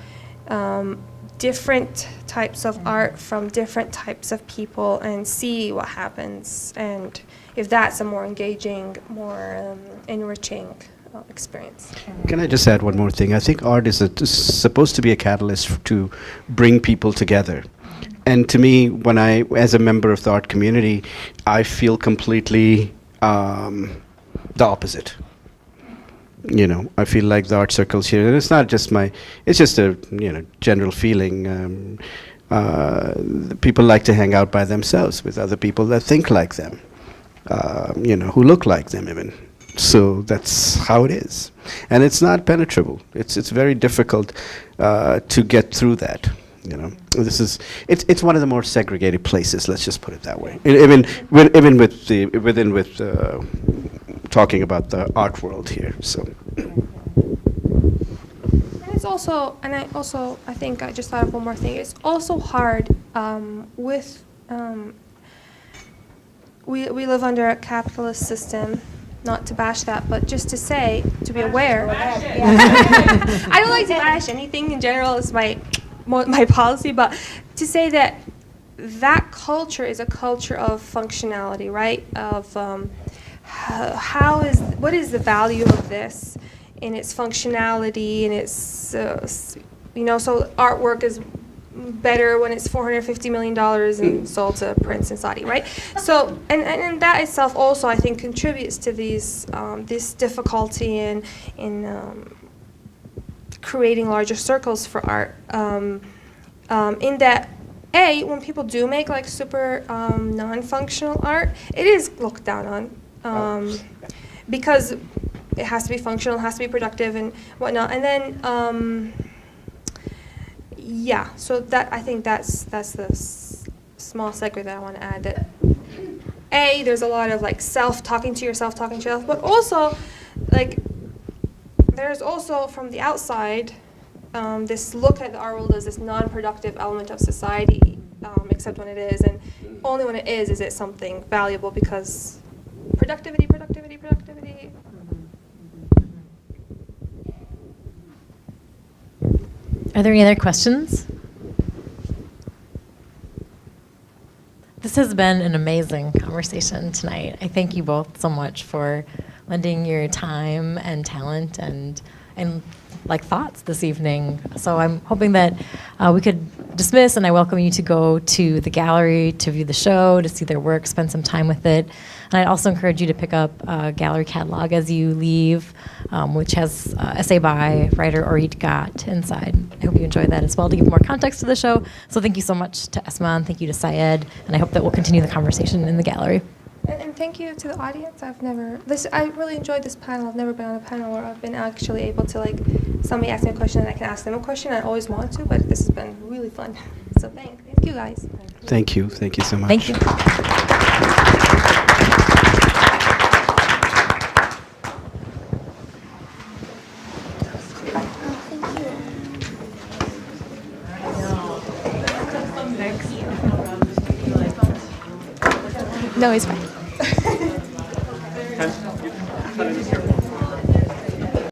different types of art from different types of people and see what happens, and if that's a more engaging, more enriching experience. Can I just add one more thing? I think art is supposed to be a catalyst to bring people together. And to me, as a member of the art community, I feel completely the opposite. I feel like the art circles here, and it's not just it's just a general feeling. People like to hang out by themselves with other people that think like them, who look like them even. So that's how it is, and it's not penetrable. It's very difficult to get through that. It's one of the more segregated places. Let's just put it that way. Even with talking about the art world here. So. And it's also, I think I just thought of one more thing. It's also hard with we live under a capitalist system. Not to bash that, but just to be aware. I don't like to bash anything in general. It's my policy, but to say that culture is a culture of functionality, right? Of what is the value of this in its functionality, and its so artwork is better when it's $450 million and sold to Prince in Saudi, right? So, and that itself also, I think, contributes to this difficulty in creating larger circles for art. In that, when people do make super non-functional art, it is looked down on because it has to be functional, it has to be productive and whatnot. And then Yeah, so that I think that's the small segue that I want to add. That there's a lot of like talking to yourself, but also like there's also from the outside this look at our world as this non-productive element of society, except when it is, and only when it is it something valuable because productivity. Are there any other questions? This has been an amazing conversation tonight. I thank you both so much for lending your time and talent and like thoughts this evening. So I'm hoping that we could dismiss, and I welcome you to go to the gallery to view the show, to see their work, spend some time with it. And I'd also encourage you to pick up a gallery catalog as you leave, which has essay by writer Orit Gat inside. I hope you enjoy that as well to give more context to the show. So thank you so much to Essma, and thank you to Syed, and I hope that we'll continue the conversation in the gallery. And thank you to the audience. I really enjoyed this panel. I've never been on a panel where I've been actually able to, like, somebody ask me a question and I can ask them a question. I always want to, but this has been really fun. So thank you guys. Thank you so much. Thank you. No, it's fine.